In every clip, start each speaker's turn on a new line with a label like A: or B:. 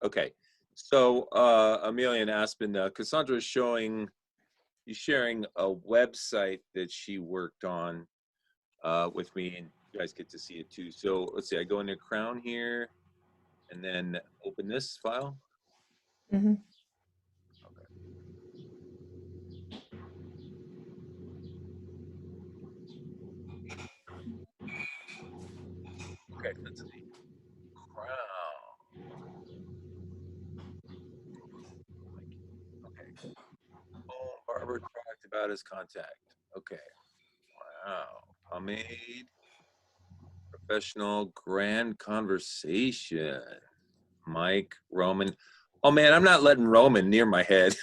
A: Okay. So, Amelia and Aspen, Cassandra is she's sharing a website that she worked on with me, and you guys get to see it too. So let's see, I go into Crown here and then open this file.
B: Mm-hmm.
A: Okay, let's see. Crown. Okay. Oh, Barbara talked about his contact. Okay. Wow. Pomade. Professional grand conversation. Mike, Roman. Oh man, I'm not letting Roman near my head.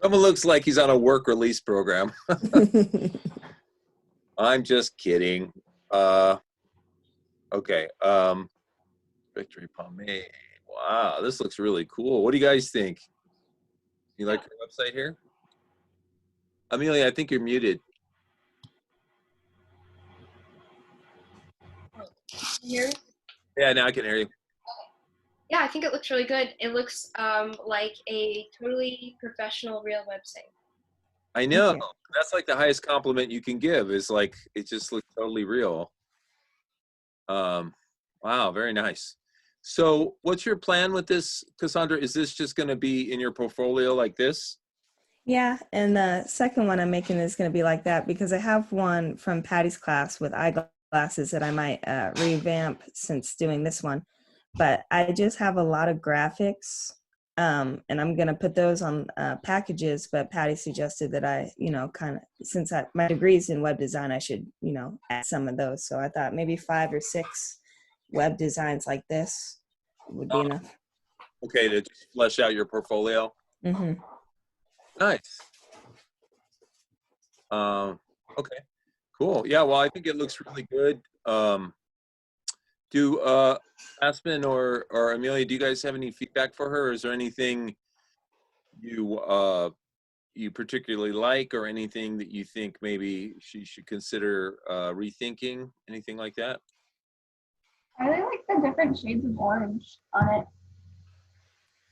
A: Roman looks like he's on a work release program. I'm just kidding. Okay. Victory Pomade. Wow, this looks really cool. What do you guys think? You like your website here? Amelia, I think you're muted.
C: Here.
A: Yeah, now I can hear you.
C: Yeah, I think it looks really good. It looks like a totally professional, real website.
A: I know. That's like the highest compliment you can give is like, it just looks totally real. Wow, very nice. So what's your plan with this, Cassandra? Is this just going to be in your portfolio like this?
B: Yeah, and the second one I'm making is going to be like that because I have one from Patty's class with eyeglasses that I might revamp since doing this one. But I just have a lot of graphics, and I'm going to put those on packages. But Patty suggested that I, kind of, since my degree's in web design, I should, add some of those. So I thought maybe 5 or 6 web designs like this would be enough.
A: Okay, to just flesh out your portfolio.
B: Mm-hmm.
A: Nice. Okay, cool. Yeah, well, I think it looks really good. Do Aspen or Amelia, do you guys have any feedback for her? Is there anything you particularly like, or anything that you think maybe she should consider rethinking? Anything like that?
D: I really like the different shades of orange on it.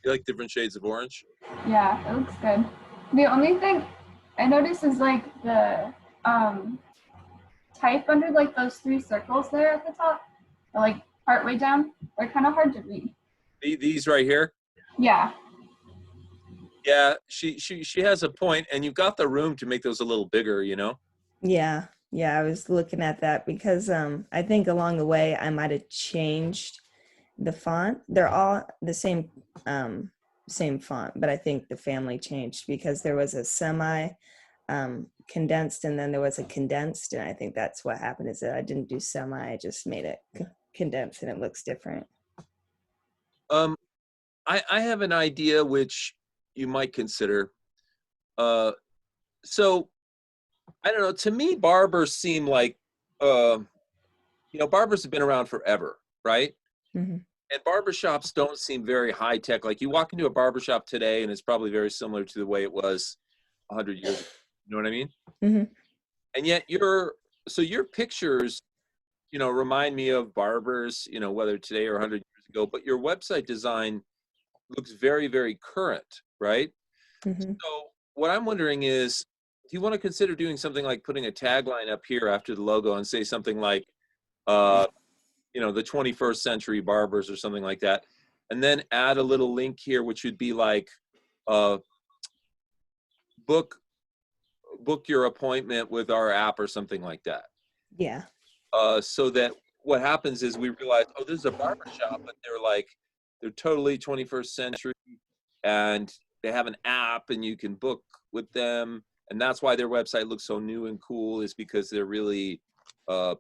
A: You like different shades of orange?
D: Yeah, it looks good. The only thing I noticed is like the type under like those 3 circles there at the top, or like partway down, they're kind of hard to read.
A: These right here?
D: Yeah.
A: Yeah, she has a point, and you've got the room to make those a little bigger, you know?
B: Yeah, I was looking at that because I think along the way I might have changed the font. They're all the same font, but I think the family changed because there was a semi condensed and then there was a condensed, and I think that's what happened is that I didn't do semi, I just made it condensed and it looks different.
A: I have an idea which you might consider. So I don't know, to me barbers seem like barbers have been around forever, right?
B: Mm-hmm.
A: And barbershops don't seem very high tech. Like you walk into a barbershop today and it's probably very similar to the way it was 100 years ago. You know what I mean?
B: Mm-hmm.
A: And yet your pictures, remind me of barbers, whether today or 100 years ago, but your website design looks very, very current, right?
B: Mm-hmm.
A: So what I'm wondering is, do you want to consider doing something like putting a tagline up here after the logo and say something like, the 21st century barbers or something like that, and then add a little link here, which would be like, book your appointment with our app or something like that.
B: Yeah.
A: So that what happens is we realize, oh, this is a barber shop, but they're totally 21st century, and they have an app and you can book with them. And that's why their website looks so new and cool, is because they're really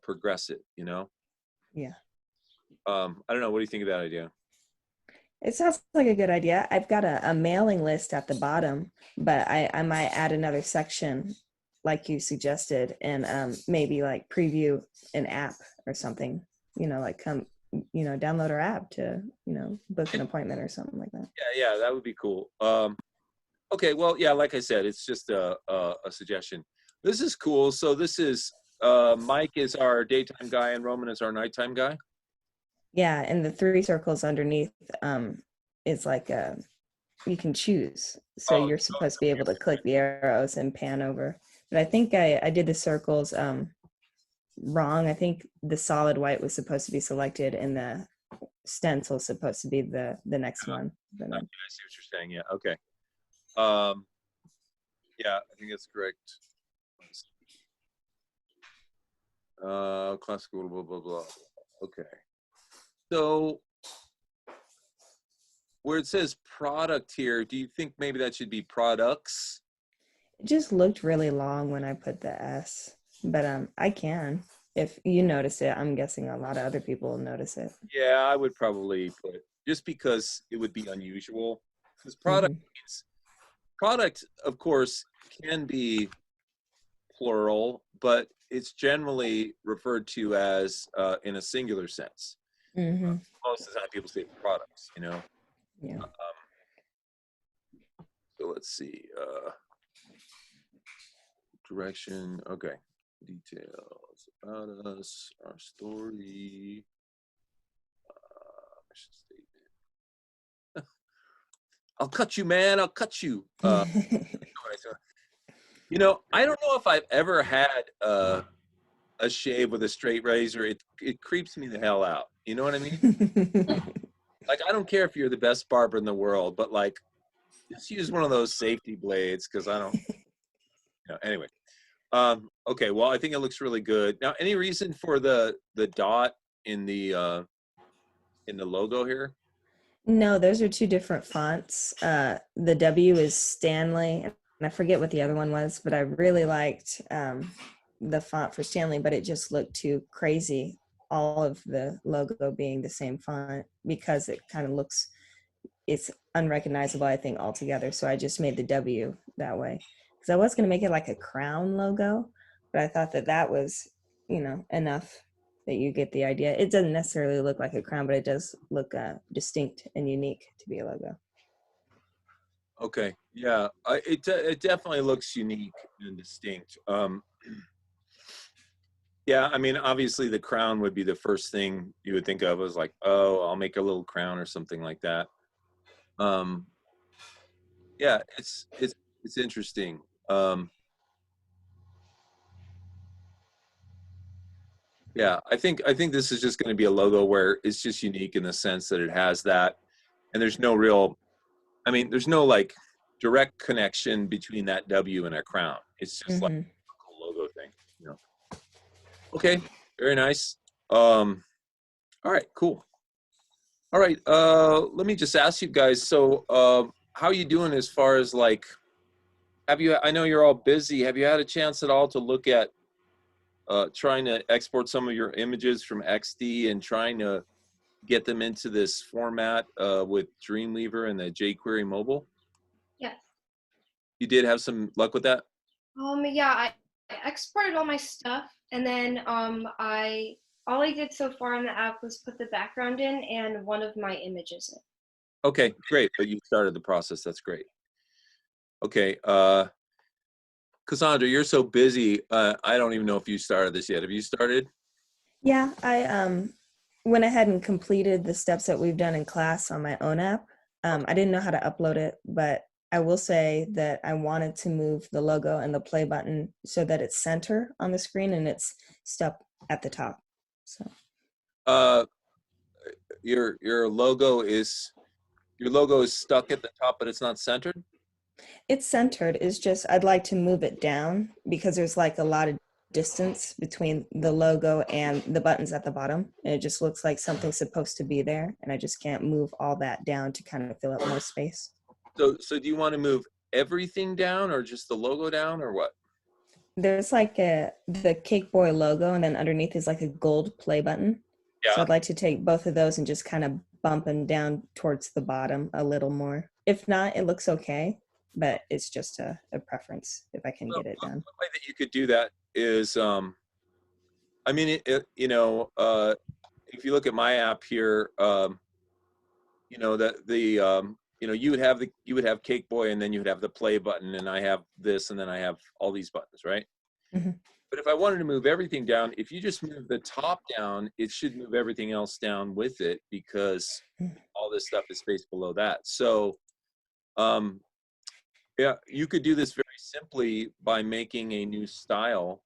A: progressive,
B: Yeah.
A: I don't know. What do you think of that idea?
B: It sounds like a good idea. I've got a mailing list at the bottom, but I might add another section like you suggested, and maybe like preview an app or something, like come, download our app to, book an appointment or something like that.
A: Yeah, that would be cool. Okay, well, yeah, like I said, it's just a suggestion. This is cool. So this is, Mike is our daytime guy and Roman is our nighttime guy.
B: Yeah, and the three circles underneath is like you can choose. So
A: Oh,
B: you're supposed to be able to click the arrows and pan over. But I think I did the circles wrong. I think the solid white was supposed to be selected and the stencil is supposed to be the next one. But,
A: I see what you're saying. Yeah. Okay. Um, yeah, I think that's correct. Classical, blah, blah, blah. Okay. So where it says product here, do you think maybe that should be products?
B: it just looked really long when I put the S. But I can. If you notice it, I'm guessing a lot of other people will notice it.
A: Yeah, I would probably put, just because it would be unusual. Because
B: Hmm.
A: product, of course, can be plural, but it's generally referred to as in a singular sense.
B: Hmm.
A: Most of the time people say products, you know.
B: Yeah.
A: So let's see. Direction. Okay. Details about us, our story, mission statement. I'll cut you, man. I'll cut you. You know, I don't know if I've ever had a shave with a straight razor. It creeps me the hell out. You know what I mean? Like, I don't care if you're the best barber in the world, but like, just use one of those safety blades because I don't. Anyway. Okay. Well, I think it looks really good. Now, any reason for the dot in the logo here?
B: No, those are two different fonts. The W is Stanley, and I forget what the other one was, but I really liked the font for Stanley, but it just looked too crazy, all of the logo being the same font, because it kind of looks, it's unrecognizable, I think, altogether. So I just made the W that way. Because I was going to make it like a crown logo, but I thought that that was, enough that you get the idea. It doesn't necessarily look like a crown, but it does look distinct and unique to be a logo.
A: Okay. Yeah. It definitely looks unique and distinct. Yeah. I mean, obviously, the crown would be the first thing you would think of as like, oh, I'll make a little crown or something like that. Um, yeah. It's interesting. Yeah, I think this is just going to be a logo where it's just unique in the sense that it has that, and there's no real, I mean, there's no like direct connection between that W and a crown. It's just like
B: Mm-hmm.
A: a cool logo thing, you know. Okay, very nice. All right, cool. All right, let me just ask you guys. So, how are you doing as far as like, have you? I know you're all busy. Have you had a chance at all to look at trying to export some of your images from XD and trying to get them into this format with Dreamweaver and the jQuery mobile?
C: Yes.
A: You did have some luck with that?
C: Yeah, I exported all my stuff, and then all I did so far in the app was put the background in and one of my images in.
A: Okay, great. But you started the process. That's great. Okay. Cassandra, you're so busy. I don't even know if you started this yet. Have you started?
B: Yeah, I went ahead and completed the steps that we've done in class on my own app. I didn't know how to upload it, but I will say that I wanted to move the logo and the play button so that it's center on the screen and it's stuck at the top. So
A: Uh, your logo is stuck at the top, but it's not centered.
B: it's centered. It's just I'd like to move it down because there's like a lot of distance between the logo and the buttons at the bottom. And it just looks like something's supposed to be there. And I just can't move all that down to kind of fill up more space.
A: So do you want to move everything down or just the logo down or what?
B: There's like the Cake Boy logo, and then underneath is like a gold play button. So
A: Yeah.
B: I'd like to take both of those and just kind of bump them down towards the bottom a little more. If not, it looks okay, but it's just a preference if I can
A: Well,
B: get it
A: one
B: done.
A: way that you could do that is, I mean, if you look at my app here, that you would have Cake Boy and then you would have the play button, and I have this, and then I have all these buttons, right?
B: Mhm.
A: But if I wanted to move everything down, if you just move the top down, it should move everything else down with it because all this stuff is spaced below that. So yeah, you could do this very simply by making a new style.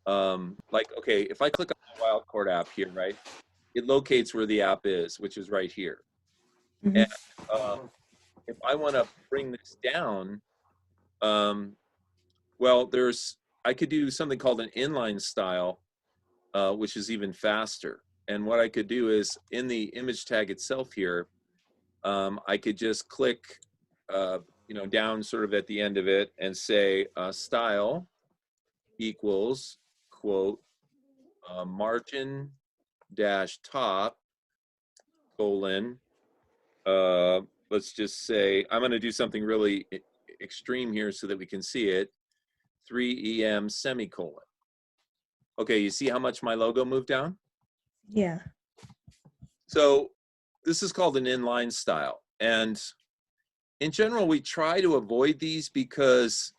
A: Like, okay, if I click on the Wildcard app here, right, it locates where the app is, which is right here.
B: Mhm.
A: And if I want to bring this down, well, I could do something called an inline style, which is even faster. And what I could do is in the image tag itself here, I could just click, down sort of at the end of it and say style equals quote margin dash top colon. Let's just say I'm going to do something really extreme here so that we can see it. 3EM semicolon. Okay, you see how much my logo moved down?
B: Yeah.
A: So this is called an inline style. And in general, we try to avoid these because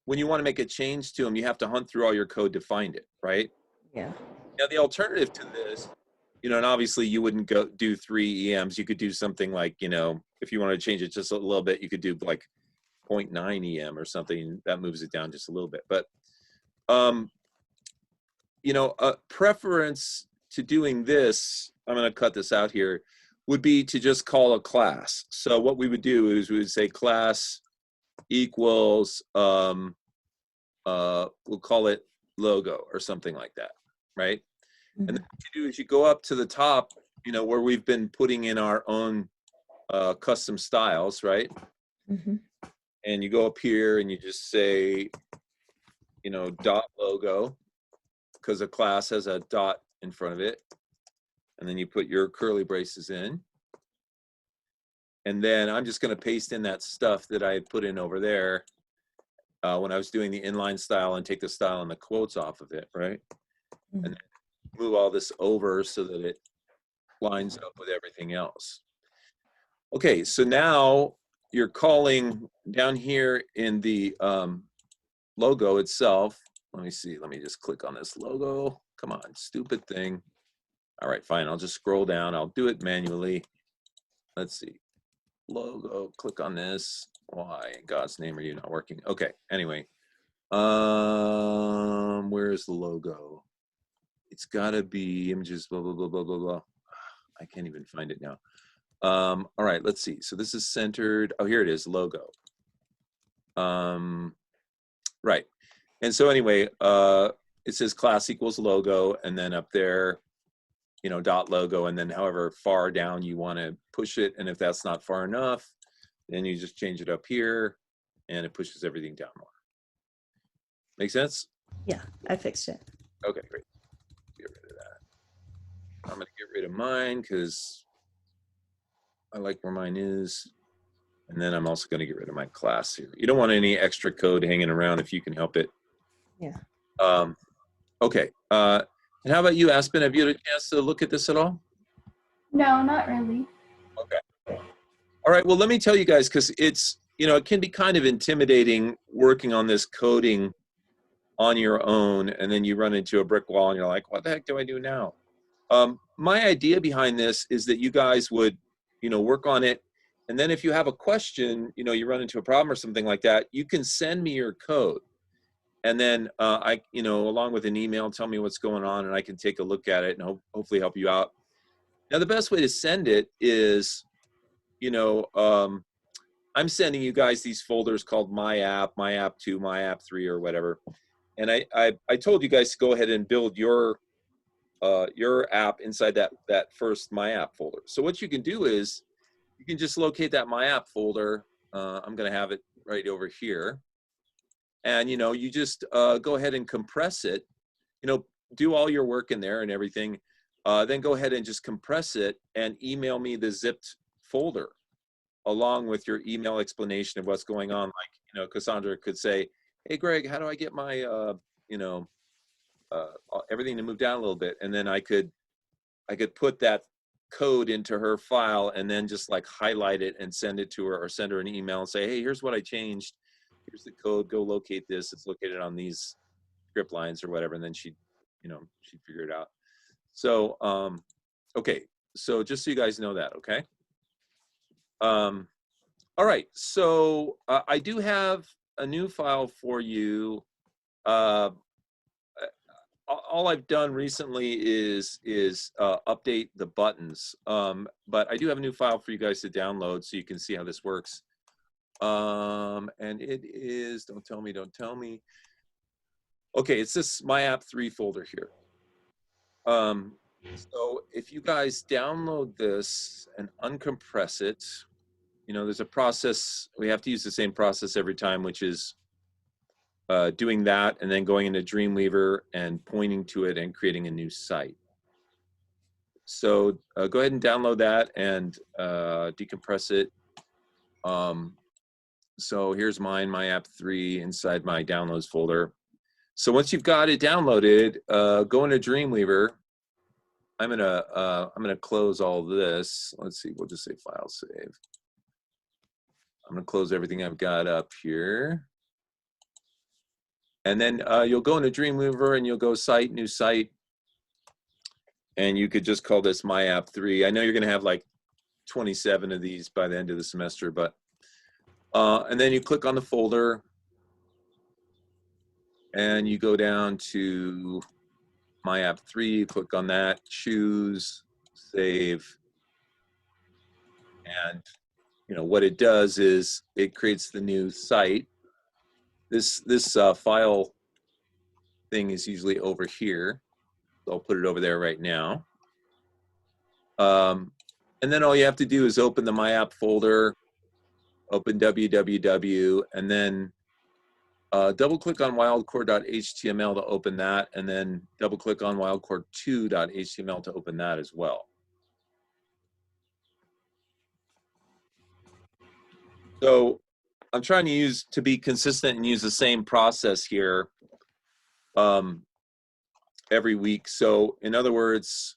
A: when you want to make a change to them, you have to hunt through all your code to find it, right?
B: Yeah.
A: Now, the alternative to this, and obviously you wouldn't go do 3 EMs. You could do something like, if you want to change it just a little bit, you could do like 0.9 EM or something. That moves it down just a little bit. But, a preference to doing this, I'm going to cut this out here, would be to just call a class. So what we would do is we would say class equals, we'll call it logo or something like that, right?
B: Mhm.
A: And then what you do is you go up to the top, where we've been putting in our own custom styles, right?
B: Mhm.
A: And you go up here and you just say, dot logo, because a class has a dot in front of it. And then you put your curly braces in. And then I'm just going to paste in that stuff that I had put in over there when I was doing the inline style and take the style and the quotes off of it, right?
B: Mhm.
A: And then move all this over so that it lines up with everything else. Okay, so now you're calling down here in the logo itself. Let me see. Let me just click on this logo. Come on, stupid thing. All right, fine. I'll just scroll down. I'll do it manually. Let's see. Logo. Click on this. Why in God's name are you not working? Okay. Anyway, where's the logo? It's got to be images. Blah blah blah blah blah blah. I can't even find it now. All right. Let's see. So this is centered. Oh, here it is. Logo. Right. And so anyway, it says class equals logo, and then up there, dot logo, and then however far down you want to push it. And if that's not far enough, then you just change it up here and it pushes everything down more. Make sense?
B: Yeah, I fixed it.
A: Okay, great. Get rid of that. I'm going to get rid of mine because I like where mine is. And then I'm also going to get rid of my class here. You don't want any extra code hanging around if you can help it.
B: Yeah.
A: Okay. And how about you, Aspen? Have you had a chance to look at this at all?
D: No, not really.
A: Okay. All right. Well, let me tell you guys, because it's, it can be kind of intimidating working on this coding on your own, and then you run into a brick wall and you're like, what the heck do I do now? My idea behind this is that you guys would, work on it. And then if you have a question, you run into a problem or something like that, you can send me your code. And then I, along with an email, tell me what's going on and I can take a look at it and hopefully help you out. Now, the best way to send it is, I'm sending you guys these folders called My App, My App 2, My App 3, or whatever. And I told you guys to go ahead and build your app inside that first My App folder. So what you can do is you can just locate that My App folder. I'm going to have it right over here. And, you just go ahead and compress it, do all your work in there and everything. Then go ahead and just compress it and email me the zipped folder along with your email explanation of what's going on. Like, Cassandra could say, hey, Greg, how do I get my, everything to move down a little bit? And then I could put that code into her file and then just like highlight it and send it to her, or send her an email and say, hey, here's what I changed. Here's the code. Go locate this. It's located on these script lines or whatever, and then she'd figure it out. So, okay, so just so you guys know that, okay? All right, so I do have a new file for you. All I've done recently is update the buttons, but I do have a new file for you guys to download so you can see how this works. And it is, don't tell me. Okay, it's this My App 3 folder here. So if you guys download this and uncompress it, there's a process. We have to use the same process every time, which is doing that and then going into Dreamweaver and pointing to it and creating a new site. So go ahead and download that and decompress it. So here's mine, My App 3, inside my downloads folder. So once you've got it downloaded, go into Dreamweaver. I'm gonna close all this. Let's see, we'll just say file save. I'm gonna close everything I've got up here. And then you'll go into Dreamweaver and you'll go Site, New Site. And you could just call this My App 3. I know you're gonna have like 27 of these by the end of the semester, but, and then you click on the folder and you go down to My App 3, click on that, choose, save. And what it does is it creates the new site. This file thing is usually over here. So I'll put it over there right now. And then all you have to do is open the My App folder, open www, and then double click on wildcore.html to open that, and then double click on wildcore2.html to open that as well. So I'm trying to be consistent and use the same process here every week. So in other words,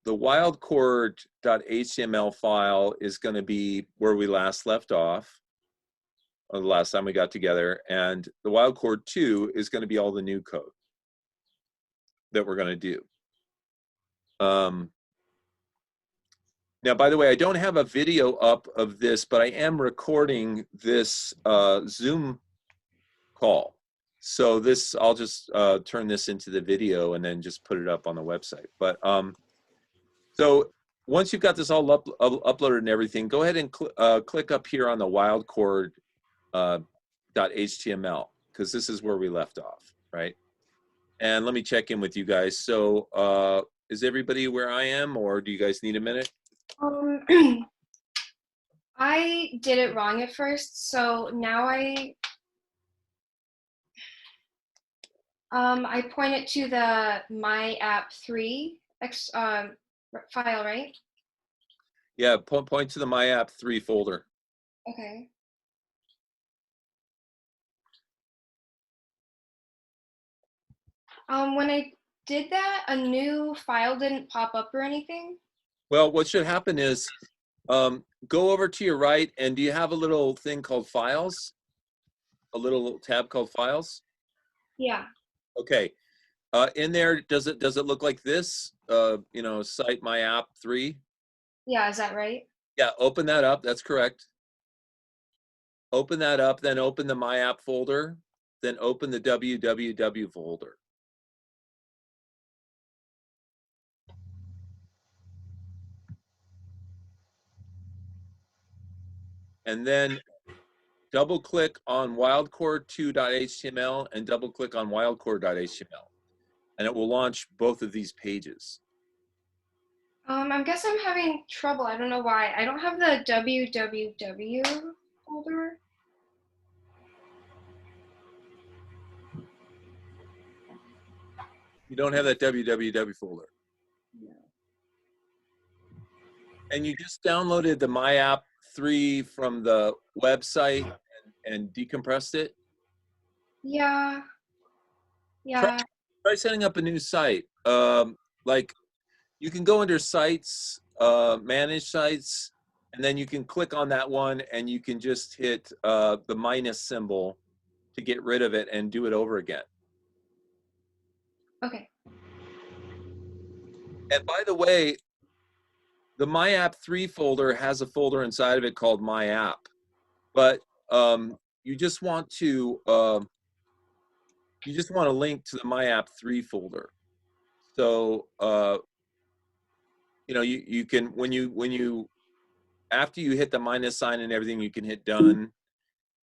A: the wildcore.html file is going to be where we last left off, or the last time we got together, and the wildcore 2 is going to be all the new code that we're going to do. Now, by the way, I don't have a video up of this, but I am recording this Zoom call. So this, I'll just turn this into the video and then just put it up on the website. But so once you've got this all uploaded and everything, go ahead and click up here on the wildcore.html, because this is where we left off, right? And let me check in with you guys. So is everybody where I am, or do you guys need a minute?
C: I did it wrong at first, so now I point it to the My App 3 file, right?
A: Yeah, point to the My App 3 folder.
C: Okay. When I did that, a new file didn't pop up or anything.
A: Well, what should happen is go over to your right, and do you have a little thing called Files? A little tab called Files?
C: Yeah.
A: Okay. In there, does it look like this? Site My App 3?
C: Yeah, is that right?
A: Yeah, open that up. That's correct. Open that up, then open the My App folder, then open the www folder. And then double click on wildcore2.html and double click on wildcore.html. And it will launch both of these pages.
C: I guess I'm having trouble. I don't know why. I don't have the www folder.
A: You don't have that www folder.
C: No.
A: And you just downloaded the My App 3 from the website and decompressed it?
C: Yeah. Yeah.
A: Try setting up a new site. Like you can go under sites, manage sites, and then you can click on that one and you can just hit the minus symbol to get rid of it and do it over again.
C: Okay.
A: And by the way, the My App 3 folder has a folder inside of it called My App, but you just want to link to the My App 3 folder. So you know, you can when you after you hit the minus sign and everything, you can hit done,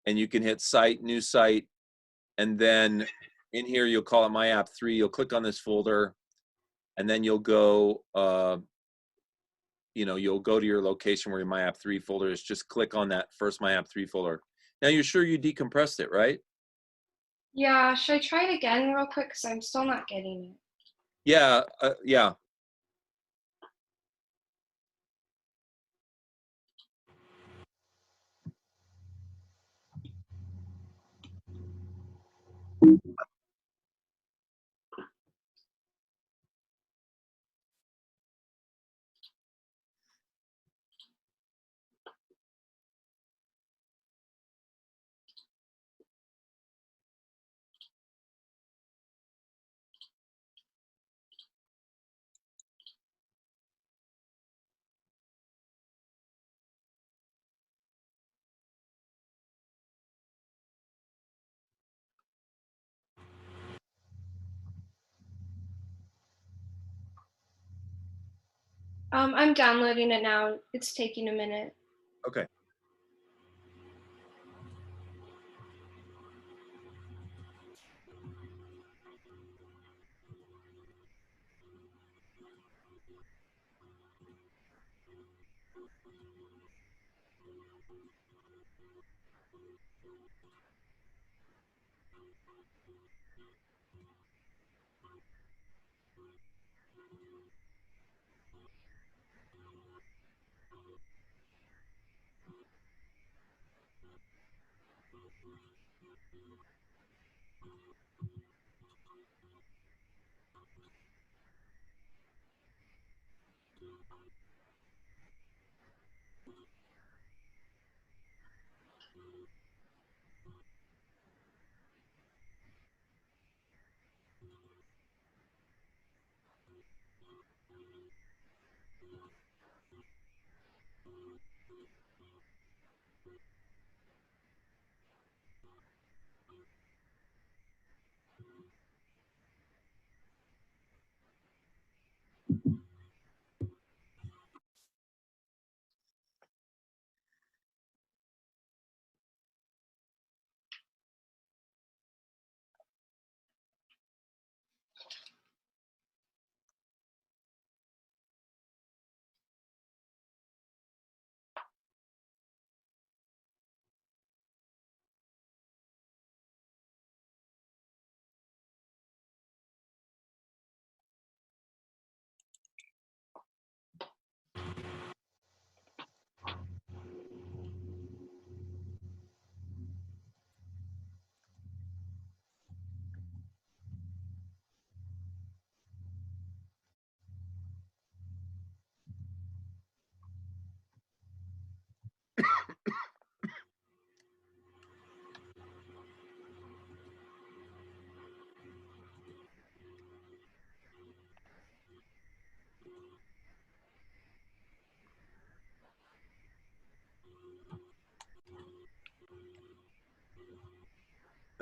A: and you can hit site, new site, and then in here you'll call it My App 3. You'll click on this folder, and then you'll go. You know, you'll go to your location where your My App 3 folder is. Just click on that first My App 3 folder. Now you're sure you decompressed it, right?
C: Yeah, should I try it again real quick? Because I'm still not getting it.
A: Yeah, yeah.
C: I'm downloading it now. It's taking a minute.
A: Okay.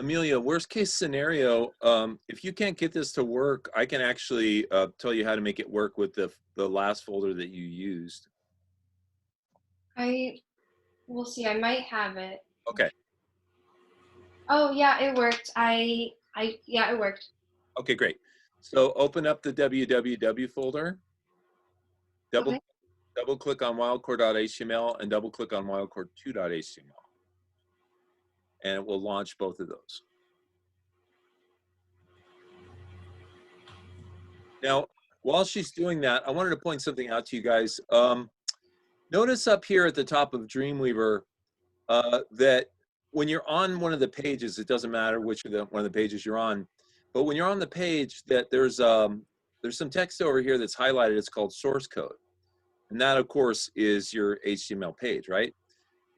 A: Amelia, worst case scenario, if you can't get this to work, I can actually tell you how to make it work with the last folder that you used.
C: We'll see. I might have it.
A: Okay.
C: Oh yeah, it worked. Yeah, it worked.
A: Okay, great. So open up the www folder,
C: Okay.
A: double click on wildcore.html and double click on wildcore2.html, and it will launch both of those. Now, while she's doing that, I wanted to point something out to you guys. Notice up here at the top of Dreamweaver that when you're on one of the pages, it doesn't matter which of one of the pages you're on, but when you're on the page, that there's some text over here that's highlighted. It's called source code, and that, of course, is your HTML page, right?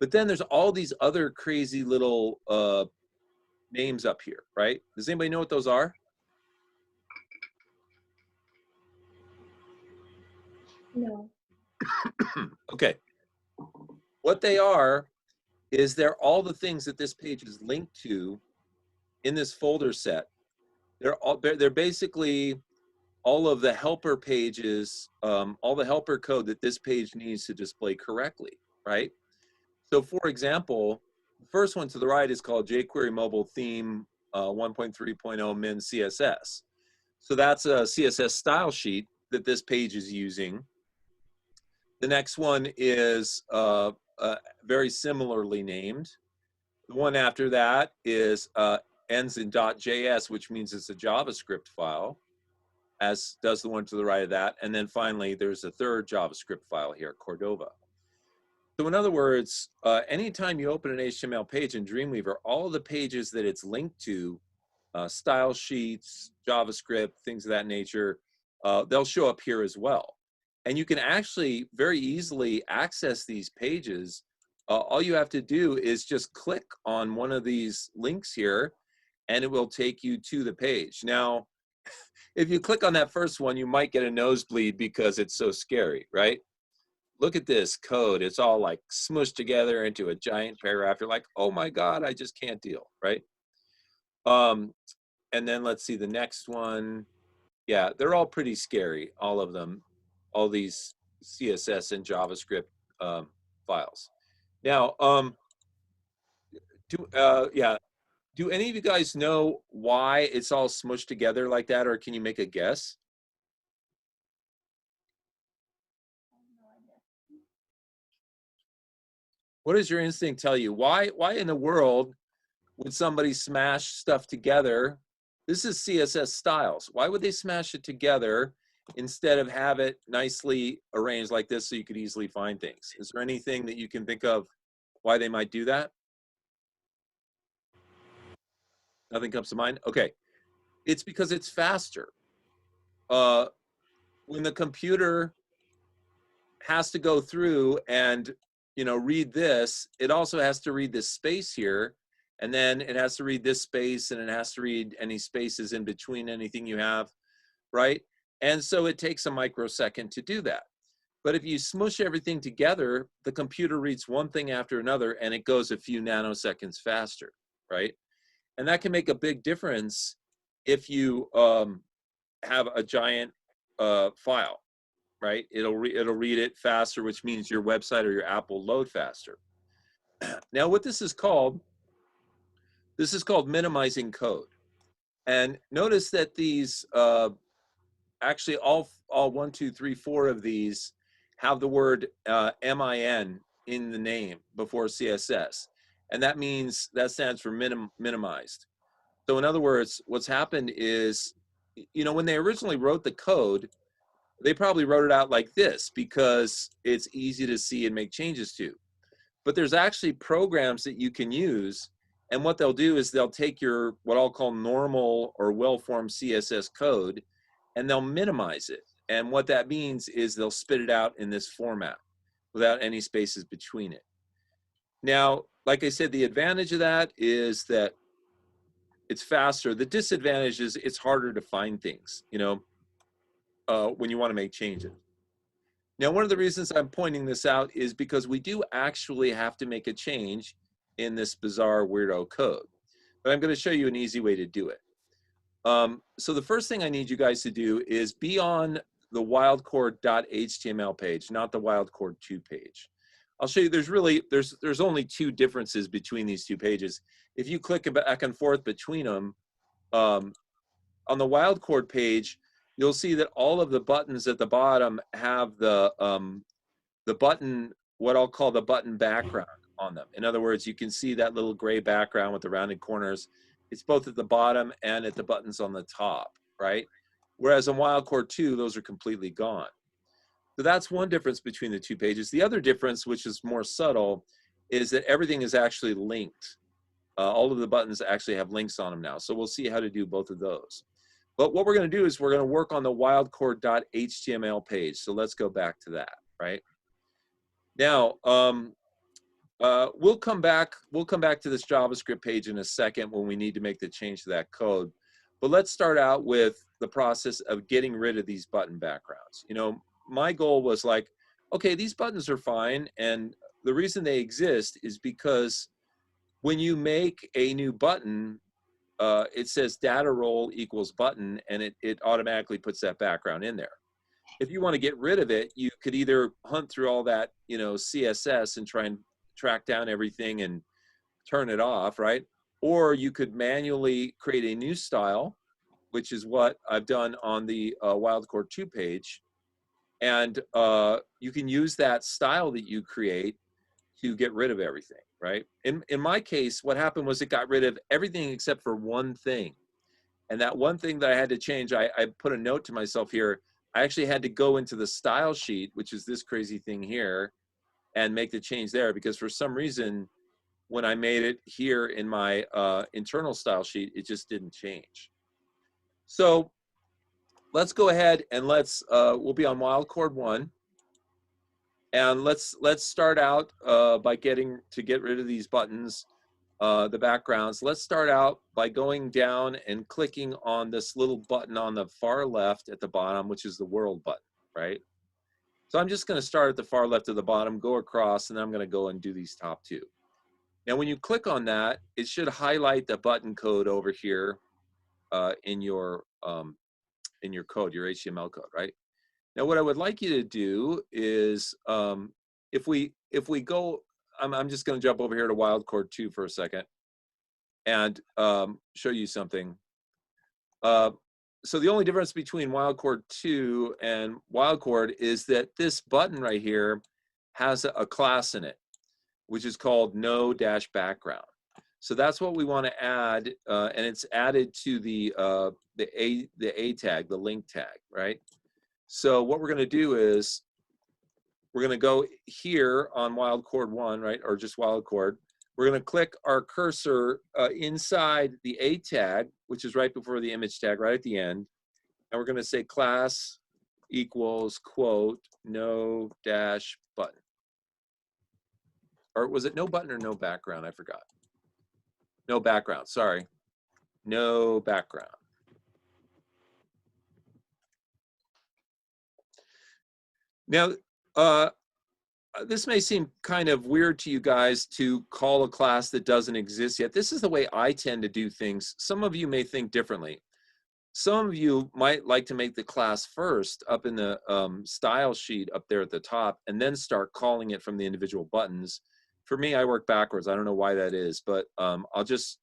A: But then there's all these other crazy little, ... ... ... ... ... ... ... ... ... ... ... ... ... ... ... ... ... ... ... ... ... ... ... ... ... ... ... ... ... ... ... ... ... ... ... ... ... ... ... ... ... ... ... ... ... ... ... ... ... ... ... ... ... ... ... ... ... ... ... ... ... ... ... ... ... ... ... ... ... ... ... ... ... ... ... ... ... ... ... ... ... ... ... ... ... ... ... ... ... ... ... ... ... ... ... ... ... ... ... ... ... ... ... ... ... ... ... ... ... ... ... ... ... ... ... ... ... ... ... ... ... ... ... ... ... ... ... ... ... ... ... ... ... ... ... ... ... ... ... ... ... ... ... ... ... ... ... ... ... ... ... ... ... ... ... ...
C: No.
A: Okay. What they are is they're all the things that this page is linked to in this folder set. They're basically all of the helper pages, all the helper code that this page needs to display correctly, right? So for example, the first one to the right is called jQuery Mobile Theme 1.3.0 min CSS. So that's a CSS style sheet that this page is using. The next one is very similarly named. The one after that is ends in .js, which means it's a JavaScript file, as does the one to the right of that. And then finally, there's a third JavaScript file here, Cordova. So in other words, anytime you open an HTML page in Dreamweaver, all of the pages that it's linked to, style sheets, JavaScript, things of that nature, they'll show up here as well. And you can actually very easily access these pages. All you have to do is just click on one of these links here, and it will take you to the page. Now, if you click on that first one, you might get a nosebleed because it's so scary, right? Look at this code. It's all like smushed together into a giant paragraph. You're like, oh my God, I just can't deal, right? And then let's see the next one. Yeah, they're all pretty scary, all of them, all these CSS and JavaScript files. Now, do any of you guys know why it's all smushed together like that, or can you make a guess? What does your instinct tell you? Why in the world would somebody smash stuff together? This is CSS styles. Why would they smash it together instead of have it nicely arranged like this so you could easily find things? Is there anything that you can think of why they might do that? Nothing comes to mind? Okay. It's because it's faster. When the computer has to go through and read this, it also has to read this space here, and then it has to read this space, and it has to read any spaces in between anything you have, right? And so it takes a microsecond to do that. But if you smush everything together, the computer reads one thing after another, and it goes a few nanoseconds faster, right? And that can make a big difference if you have a giant file, right? It'll read it faster, which means your website or your app will load faster. Now, what this is called minimizing code. And notice that these, actually all 1, 2, 3, 4 of these have the word MIN in the name before CSS. And that stands for minimized. So in other words, what's happened is, when they originally wrote the code, they probably wrote it out like this because it's easy to see and make changes to. But there's actually programs that you can use, and what they'll do is they'll take your, what I'll call normal or well-formed CSS code, and they'll minimize it. And what that means is they'll spit it out in this format without any spaces between it. Now, like I said, the advantage of that is that it's faster. The disadvantage is it's harder to find things, when you want to make changes. Now, one of the reasons I'm pointing this out is because we do actually have to make a change in this bizarre weirdo code. But I'm going to show you an easy way to do it. So the first thing I need you guys to do is be on the wildcord.html page, not the wildcord2 page. I'll show you there's only two differences between these two pages. If you click back and forth between them, on the wildcord page, you'll see that all of the buttons at the bottom have the button, what I'll call the button background on them. In other words, you can see that little gray background with the rounded corners. It's both at the bottom and at the buttons on the top, right? Whereas on Wildcord 2, those are completely gone. So that's one difference between the two pages. The other difference, which is more subtle, is that everything is actually linked. All of the buttons actually have links on them now. So we'll see how to do both of those. But what we're going to do is we're going to work on the wildcord.html page. So let's go back to that, right? Now, we'll come back to this JavaScript page in a second when we need to make the change to that code. But let's start out with the process of getting rid of these button backgrounds. my goal was like, okay, these buttons are fine. And the reason they exist is because when you make a new button, it says data role equals button, and it automatically puts that background in there. If you want to get rid of it, you could either hunt through all that, you know, CSS and try and track down everything and turn it off, right? Or you could manually create a new style, which is what I've done on the Wildcore 2 page. And you can use that style that you create to get rid of everything, right? In my case, what happened was it got rid of everything except for one thing. And that one thing that I had to change, I put a note to myself here. I actually had to go into the style sheet, which is this crazy thing here, and make the change there, because for some reason, when I made it here in my internal style sheet, it just didn't change. So let's go ahead and we'll be on Wildcore 1. And let's start out by get rid of these buttons, the backgrounds. Let's start out by going down and clicking on this little button on the far left at the bottom, which is the world button, right? So I'm just going to start at the far left of the bottom, go across, and then I'm going to go and do these top two. Now, when you click on that, it should highlight the button code over here in your code, your HTML code, right? Now, what I would like you to do is, if we go, I'm just going to jump over here to Wildcore 2 for a second and show you something. So the only difference between Wildcore 2 and Wildcore is that this button right here has a class in it, which is called no-background. So that's what we want to add, and it's added to the A tag, the link tag, right? So what we're going to do is we're going to go here on Wildcore 1, right, or just Wildcore. We're going to click our cursor inside the A tag, which is right before the image tag, right at the end. And we're going to say class equals, quote, no dash button. Or was it no button or no background? I forgot. No background, sorry. No background. Now, this may seem kind of weird to you guys to call a class that doesn't exist yet. This is the way I tend to do things. Some of you may think differently. Some of you might like to make the class first up in the style sheet up there at the top, and then start calling it from the individual buttons. For me, I work backwards. I don't know why that is, but I'll just,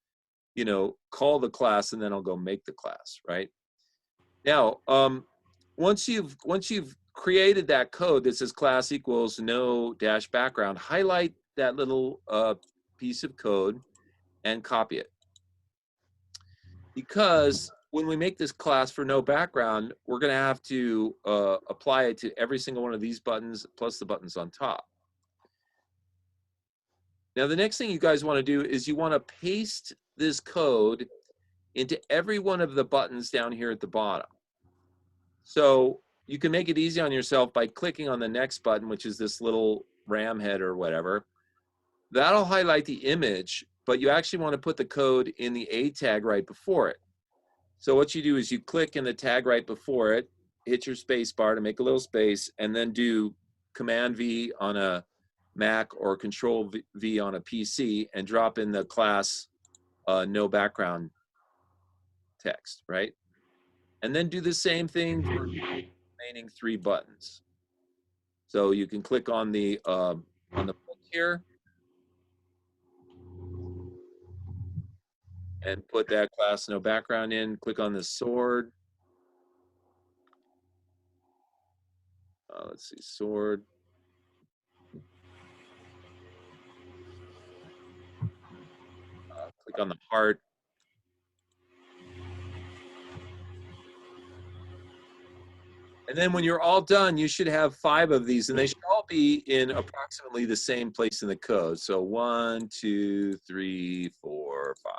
A: you know, call the class and then I'll go make the class, right? Now, once you've created that code that says class equals no dash background, highlight that little piece of code and copy it. Because when we make this class for no background, we're going to have to apply it to every single one of these buttons plus the buttons on top. Now, the next thing you guys want to do is you want to paste this code into every one of the buttons down here at the bottom. So you can make it easy on yourself by clicking on the next button, which is this little ram head or whatever. That'll highlight the image, but you actually want to put the code in the A tag right before it. So what you do is you click in the tag right before it, hit your space bar to make a little space, and then do Command V on a Mac or Control V on a PC and drop in the class no background text, right? And then do the same thing for the remaining 3 buttons. So you can click on the book here and put that class no background in. Click on the sword. Let's see, sword. Click on the heart. And then when you're all done, you should have 5 of these, and they should all be in approximately the same place in the code. So 1, 2, 3, 4, 5,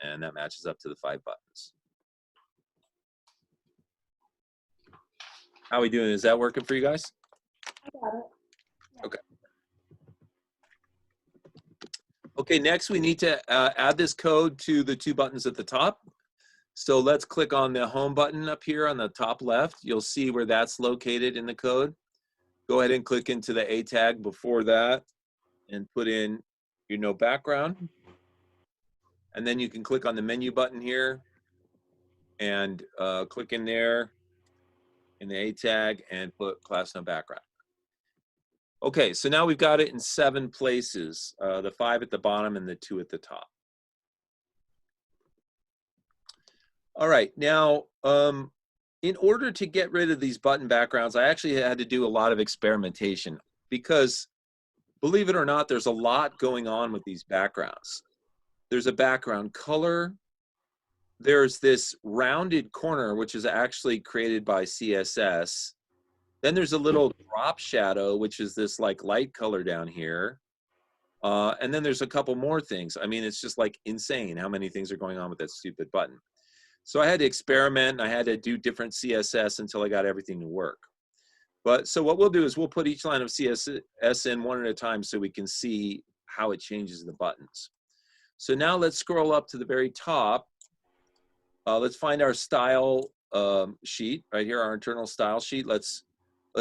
A: and that matches up to the 5 buttons. How are we doing? Is that working for you guys?
C: I got it.
A: Okay. Okay, next we need to add this code to the 2 buttons at the top. So let's click on the home button up here on the top left. You'll see where that's located in the code. go ahead and click into the A tag before that and put in your no background. And then you can click on the menu button here and click in there in the A tag and put class no background. Okay, so now we've got it in 7 places, the 5 at the bottom and the 2 at the top. All right, now in order to get rid of these button backgrounds, I actually had to do a lot of experimentation because, believe it or not, there's a lot going on with these backgrounds. There's a background color. There's this rounded corner, which is actually created by CSS. Then there's a little drop shadow, which is this like light color down here. And then there's a couple more things. I mean, it's just like insane how many things are going on with that stupid button. So I had to experiment. I had to do different CSS until I got everything to work. But so what we'll do is we'll put each line of CSS in one at a time so we can see how it changes the buttons. So now let's scroll up to the very top. Let's find our style sheet right here, our internal style sheet. Let's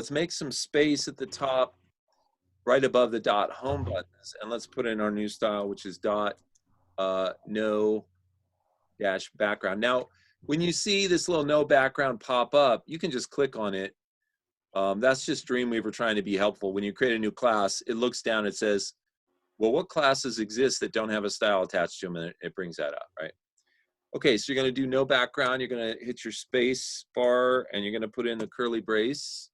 A: make some space at the top right above the dot home buttons, and let's put in our new style, which is dot no dash background. Now, when you see this little no background pop up, you can just click on it. That's just Dreamweaver trying to be helpful. When you create a new class, it looks down, it says, well, what classes exist that don't have a style attached to them, and it brings that up, right? Okay, so you're gonna do no background, you're gonna hit your space bar, and you're gonna put in the curly brace,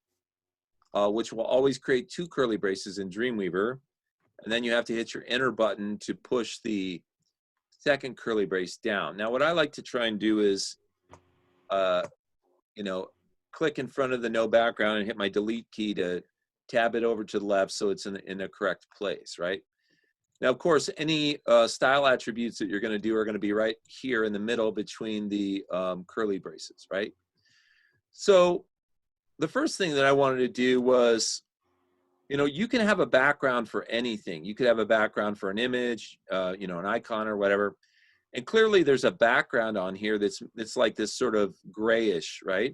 A: which will always create 2 curly braces in Dreamweaver. And then you have to hit your enter button to push the second curly brace down. Now, what I like to try and do is, you know, click in front of the no background and hit my delete key to tab it over to the left so it's in the correct place, right? Now, of course, any style attributes that you're going to do are going to be right here in the middle between the curly braces, right? So the first thing that I wanted to do was, you know, you can have a background for anything. You could have a background for an image, you know, an icon or whatever. And clearly there's a background on here that's like this sort of grayish, right?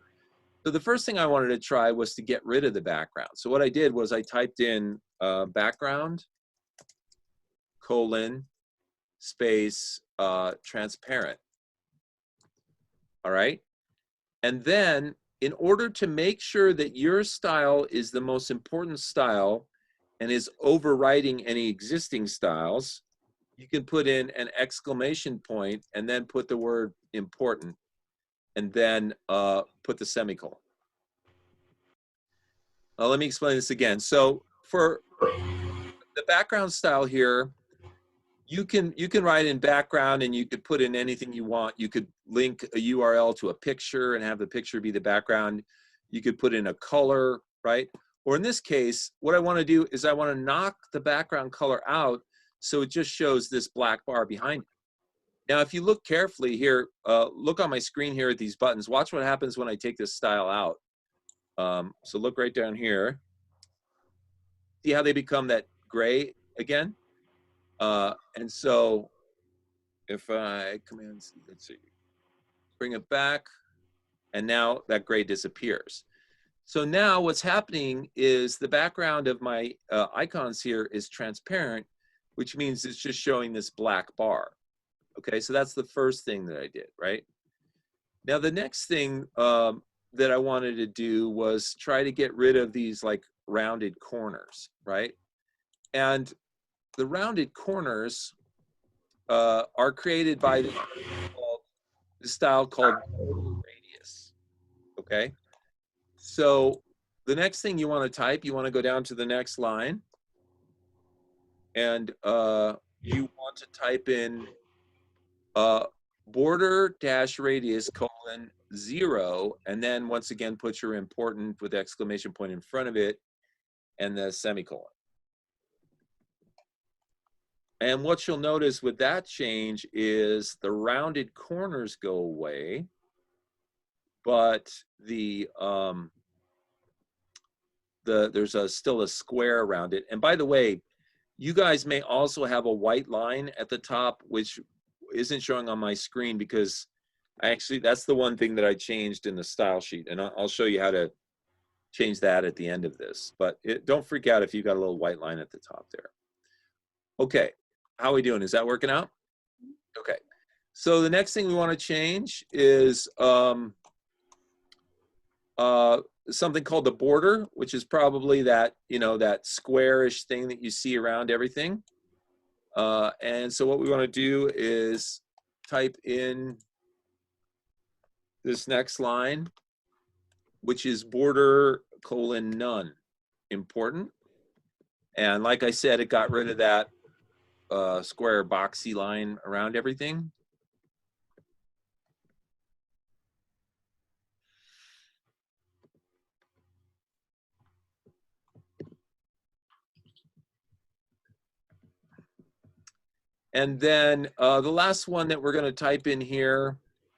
A: So the first thing I wanted to try was to get rid of the background. So what I did was I typed in background, colon, space, transparent. All right. And then in order to make sure that your style is the most important style and is overriding any existing styles, you can put in an exclamation point and then put the word important and then put the semicolon. Let me explain this again. So for the background style here, you can write in background and you could put in anything you want. You could link a URL to a picture and have the picture be the background. You could put in a color, right? Or in this case, what I want to do is I want to knock the background color out so it just shows this black bar behind it. Now, if you look carefully here, look on my screen here at these buttons. Watch what happens when I take this style out. So look right down here. See how they become that gray again? And so if I command C, let's see, bring it back, and now that gray disappears. So now what's happening is the background of my icons here is transparent, which means it's just showing this black bar. Okay, so that's the first thing that I did, right? Now the next thing that I wanted to do was try to get rid of these like rounded corners, right? And the rounded corners are created by the style called radius, okay? So the next thing you want to type, you want to go down to the next line, and you want to type in border dash radius colon 0, and then once again put your important with exclamation point in front of it and the semicolon. And what you'll notice with that change is the rounded corners go away, but there's still a square around it. And by the way, you guys may also have a white line at the top, which isn't showing on my screen because that's the one thing that I changed in the style sheet. And I'll show you how to change that at the end of this. But don't freak out if you got a little white line at the top there. Okay, how are we doing? Is that working out? Okay, so the next thing we want to change is something called the border, which is probably that, you know, that squarish thing that you see around everything. And so what we want to do is type in this next line, which is border : none. Important. And like I said, it got rid of that square boxy line around everything. And then the last one that we're going to type in here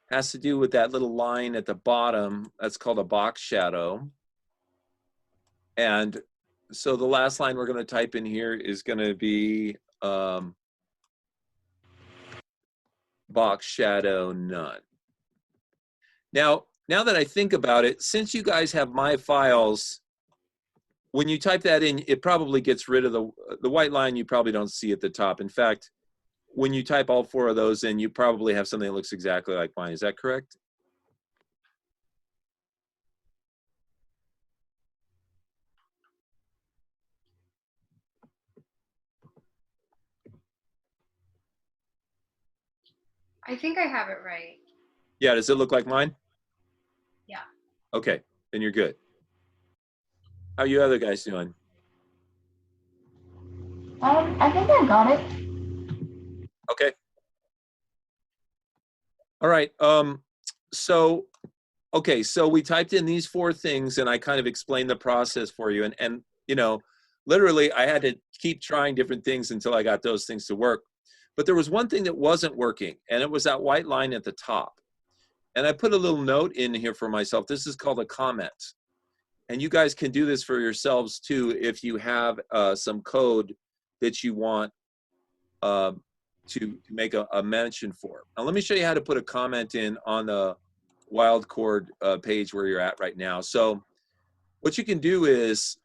A: has to do with that little line at the bottom. That's called a box shadow. And so the last line we're going to type in here is going to be box shadow none. Now that I think about it, since you guys have my files, when you type that in, it probably gets rid of the white line. You probably don't see at the top. In fact, when you type all 4 of those in, you probably have something that looks exactly like mine. Is that correct?
C: I think I have it right.
A: Yeah, does it look like mine?
C: Yeah.
A: Okay, then you're good. How are you other guys doing?
D: I think I got it.
A: Okay. All right. So we typed in these 4 things, and I kind of explained the process for you. And you know, literally, I had to keep trying different things until I got those things to work. But there was one thing that wasn't working, and it was that white line at the top. And I put a little note in here for myself. This is called a comment. And you guys can do this for yourselves too if you have some code that you want to make a mention for. Now let me show you how to put a comment in on the Wildcord page where you're at right now. So what you can do is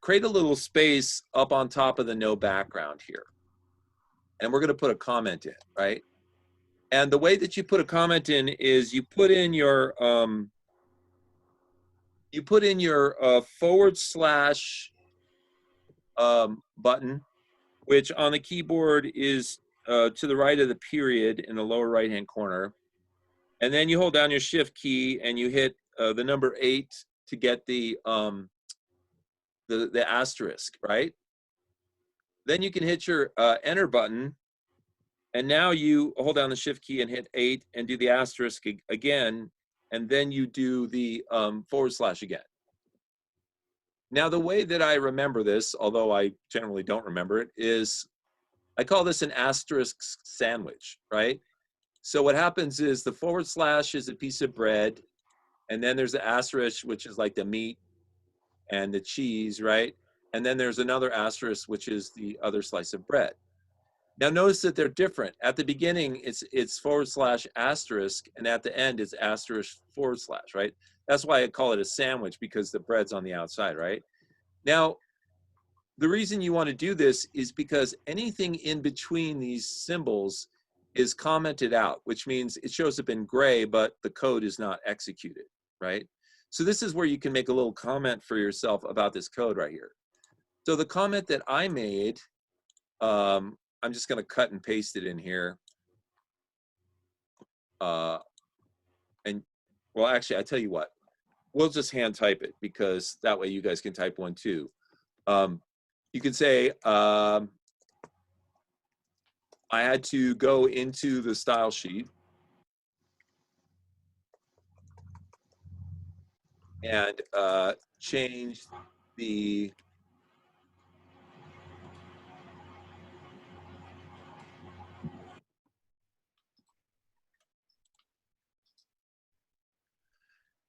A: create a little space up on top of the no background here. And we're going to put a comment in, right? And the way that you put a comment in is you put in your / button, which on the keyboard is to the right of the period in the lower right hand corner. And then you hold down your shift key and you hit the number 8 to get the asterisk, right? Then you can hit your enter button, and now you hold down the shift key and hit 8 and do the asterisk again, and then you do the / again. Now the way that I remember this, although I generally don't remember it, is I call this an asterisk sandwich, right? So what happens is the / is a piece of bread, and then there's the asterisk, which is like the meat and the cheese, right? And then there's another asterisk, which is the other slice of bread. Now notice that they're different. At the beginning, it's / asterisk, and at the end, it's asterisk /, right? That's why I call it a sandwich, because the bread's on the outside, right? Now, the reason you want to do this is because anything in between these symbols is commented out, which means it shows up in gray, but the code is not executed, right? So this is where you can make a little comment for yourself about this code right here. So the comment that I made, I'm just going to cut and paste it in here. And well, actually, I tell you what, we'll just hand type it, because that way you guys can type one too. You can say, I had to go into the style sheet and change the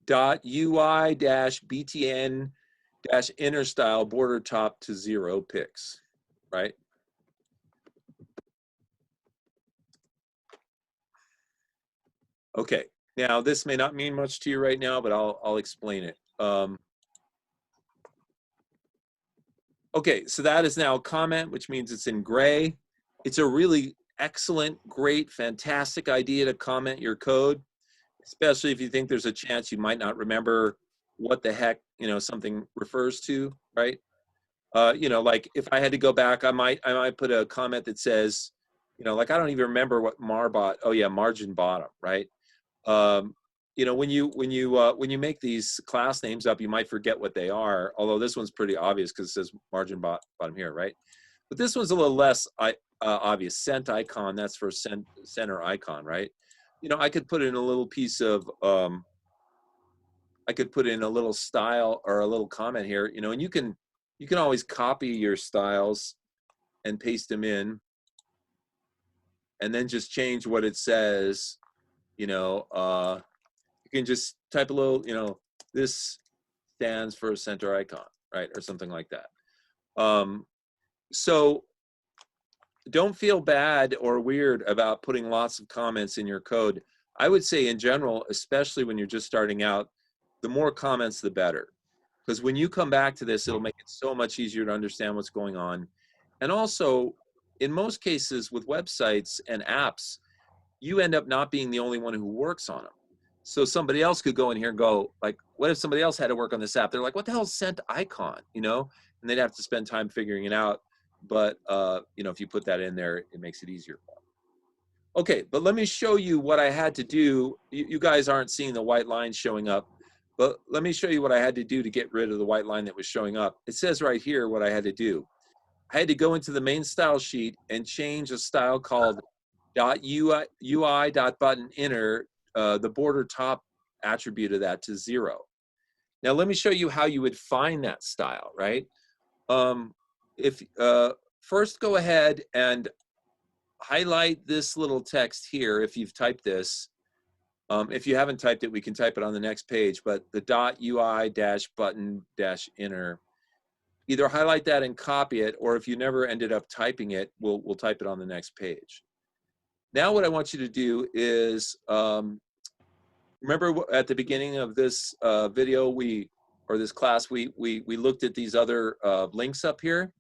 A: .ui-btn-inner style border top to 0 pixels, right? Okay, now this may not mean much to you right now, but I'll explain it. Okay, so that is now a comment, which means it's in gray. It's a really excellent, great, fantastic idea to comment your code, especially if you think there's a chance you might not remember what the heck, something refers to, right? Like if I had to go back, I might put a comment that says, like I don't even remember what marbot. Oh yeah, margin bottom, right? When you make these class names up, you might forget what they are. Although this one's pretty obvious because it says margin bottom here, right? But this one's a little less obvious. Cent icon, that's for center icon, right? I could put in a little piece of, I could put in a little style or a little comment here, and you can always copy your styles and paste them in, and then just change what it says. You can just type a little, this stands for center icon, right, or something like that. So don't feel bad or weird about putting lots of comments in your code. I would say in general, especially when you're just starting out, the more comments, the better. Because when you come back to this, it'll make it so much easier to understand what's going on. And also, in most cases with websites and apps, you end up not being the only one who works on them. So somebody else could go in here and go, like, what if somebody else had to work on this app? They're like, what the hell is sent icon, And they'd have to spend time figuring it out. But, if you put that in there, it makes it easier. Okay, but let me show you what I had to do. You guys aren't seeing the white line showing up, but let me show you what I had to do to get rid of the white line that was showing up. It says right here what I had to do. I had to go into the main style sheet and change a style called .ui.buttonInner, the border top attribute of that, to 0. Now let me show you how you would find that style, right? First go ahead and highlight this little text here if you've typed this. If you haven't typed it, we can type it on the next page, but the .ui-button-inner, either highlight that and copy it, or if you never ended up typing it, we'll type it on the next page. Now what I want you to do is, remember at the beginning of this video, or this class, we looked at these other links up here.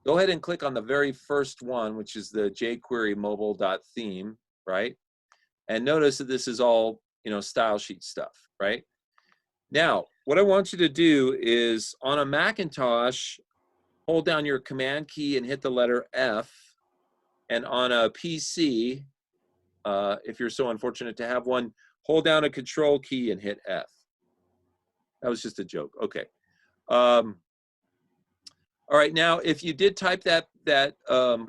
A: Go ahead and click on the very first one, which is the jQuery mobile.theme, right? And notice that this is all, style sheet stuff, right? Now, what I want you to do is on a Macintosh, hold down your command key and hit the letter F. And on a PC, if you're so unfortunate to have one, hold down a control key and hit F. That was just a joke. Okay. All right, now if you did type that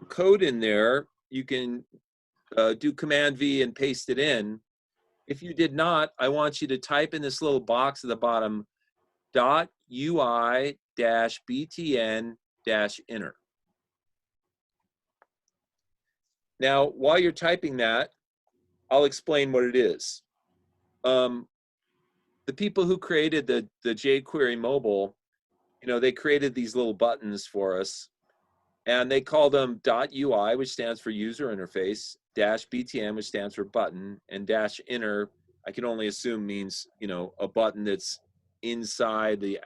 A: code in there, you can do Command V and paste it in. If you did not, I want you to type in this little box at the bottom, .ui-btn-inner. Now, while you're typing that, I'll explain what it is. The people who created the jQuery mobile, they created these little buttons for us, and they call them .ui, which stands for user interface, -btn, which stands for button, and -inner, I can only assume means, a button that's inside the,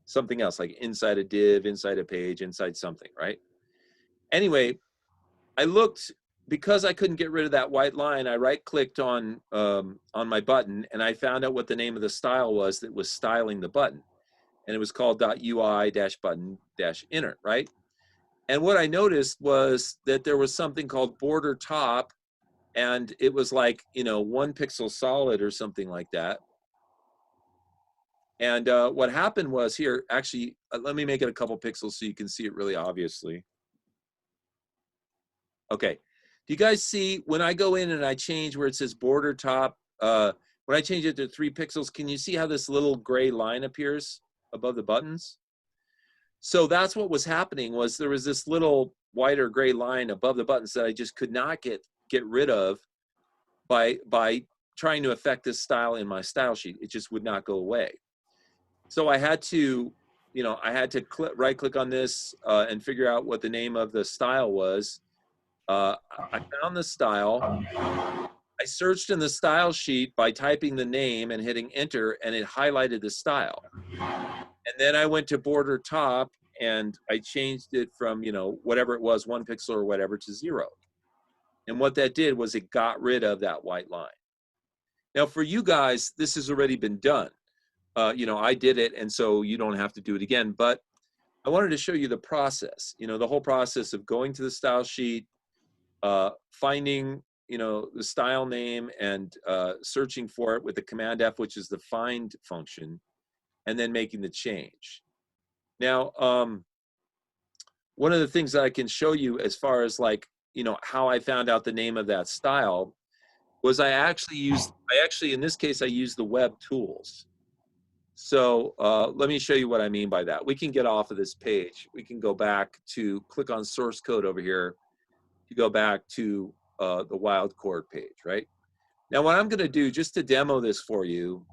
A: something else, like inside a div, inside a page, inside something, right? Anyway, I looked, because I couldn't get rid of that white line, I right-clicked on my button, and I found out what the name of the style was that was styling the button. And it was called .ui-button-inner, right? And what I noticed was that there was something called border top, and it was like, 1 pixel solid or something like that. And what happened was here, actually, let me make it a couple pixels so you can see it really obviously. Okay, do you guys see when I go in and I change where it says border top, when I change it to 3 pixels, can you see how this little gray line appears above the buttons? So that's what was happening, was there was this little white or gray line above the buttons that I just could not get rid of by trying to affect this style in my style sheet. It just would not go away. So I had to, right click on this and figure out what the name of the style was. I found the style. I searched in the style sheet by typing the name and hitting enter, and it highlighted the style. And then I went to border top and I changed it from, you know, whatever it was, 1 pixel or whatever, to 0. And what that did was it got rid of that white line. Now for you guys, this has already been done. You know, I did it, and so you don't have to do it again. But I wanted to show you the process, you know, the whole process of going to the style sheet, finding, you know, the style name and searching for it with the Command F, which is the find function, and then making the change. Now, one of the things that I can show you as far as like, you know, how I found out the name of that style was I actually in this case, I used the web tools. So let me show you what I mean by that. We can get off of this page. We can go back to, click on source code over here. You go back to the Wildcore page, right? Now what I'm gonna do just to demo this for you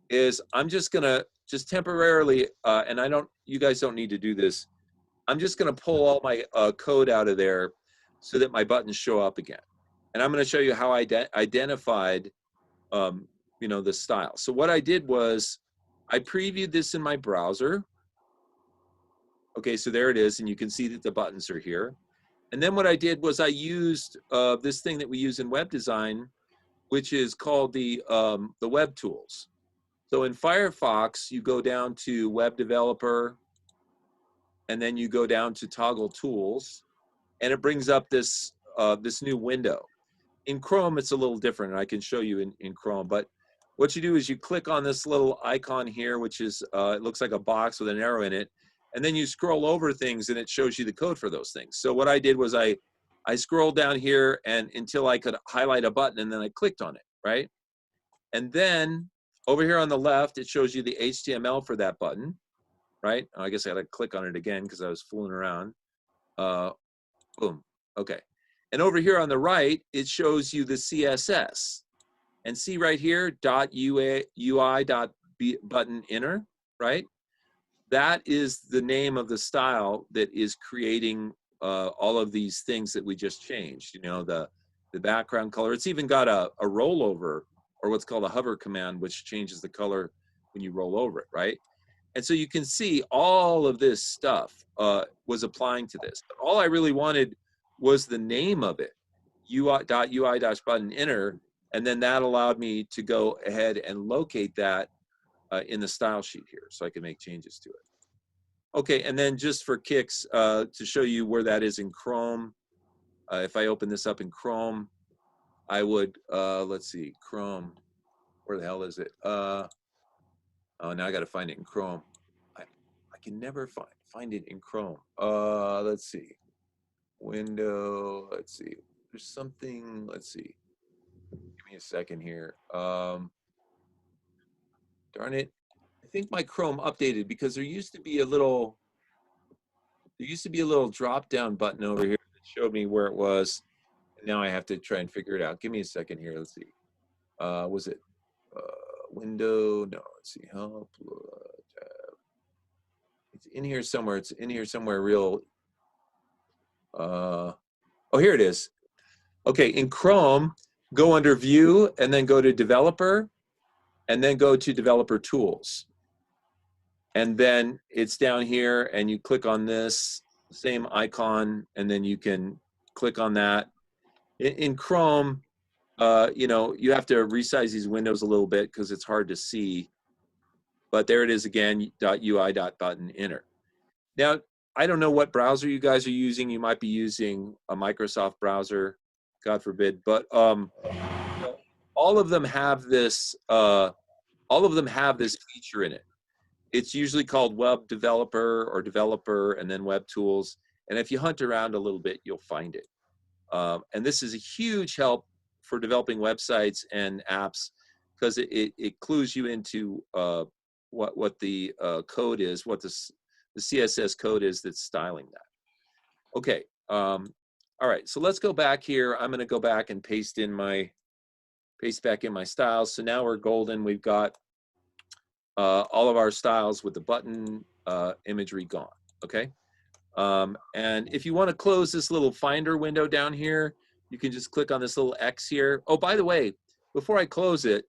A: is I'm just gonna, just temporarily, and you guys don't need to do this, I'm just gonna pull all my code out of there so that my buttons show up again. And I'm gonna show you how I identified you know, the style. So what I did was, I previewed this in my browser. Okay, so there it is, and you can see that the buttons are here. And then what I did was I used this thing that we use in web design, which is called the web tools. So in Firefox, you go down to Web Developer, and then you go down to Toggle Tools, and it brings up this this new window. In Chrome, it's a little different, and I can show you in Chrome. But what you do is you click on this little icon here, which is, it looks like a box with an arrow in it, and then you scroll over things and it shows you the code for those things. So what I did was I scrolled down here and until I could highlight a button, and then I clicked on it, right? And then over here on the left, it shows you the HTML for that button, right? I guess I gotta click on it again because I was fooling around. Boom, okay. And over here on the right, it shows you the CSS. And see right here, .ui.button inner, right? That is the name of the style that is creating all of these things that we just changed. You know, the background color. It's even got a rollover, or what's called a hover command, which changes the color when you roll over it, right? And so you can see all of this stuff was applying to this. But all I really wanted was the name of it, .ui.button inner. And then that allowed me to go ahead and locate that in the style sheet here, so I can make changes to it. Okay, and then just for kicks, to show you where that is in Chrome, if I open this up in Chrome, I would, let's see, Chrome, where the hell is it? Oh, now I gotta find it in Chrome. I can never find it in Chrome. Let's see, window, let's see, there's something, let's see. Give me a second here. Darn it. I think my Chrome updated because there used to be a little drop down button over here that showed me where it was. Now I have to try and figure it out. Give me a second here. Let's see. Was it window? No, let's see. Help. Tab. It's in here somewhere. It's in here somewhere real. Oh, here it is. Okay, in Chrome, go under View and then go to Developer and then go to Developer Tools. And then it's down here and you click on this same icon and then you can click on that. In Chrome, you know, you have to resize these windows a little bit because it's hard to see. But there it is again, .ui.button inner. Now, I don't know what browser you guys are using. You might be using a Microsoft browser, God forbid. But all of them have this. All of them have this feature in it. It's usually called Web Developer or Developer, and then Web Tools. And if you hunt around a little bit, you'll find it. And this is a huge help for developing websites and apps because it clues you into what the code is, what the CSS code is that's styling that. Okay. All right. So let's go back here. I'm going to go back and paste back in my styles. So now we're golden. We've got all of our styles with the button imagery gone. Okay. And if you want to close this little Finder window down here, you can just click on this little X here. Oh, by the way, before I close it,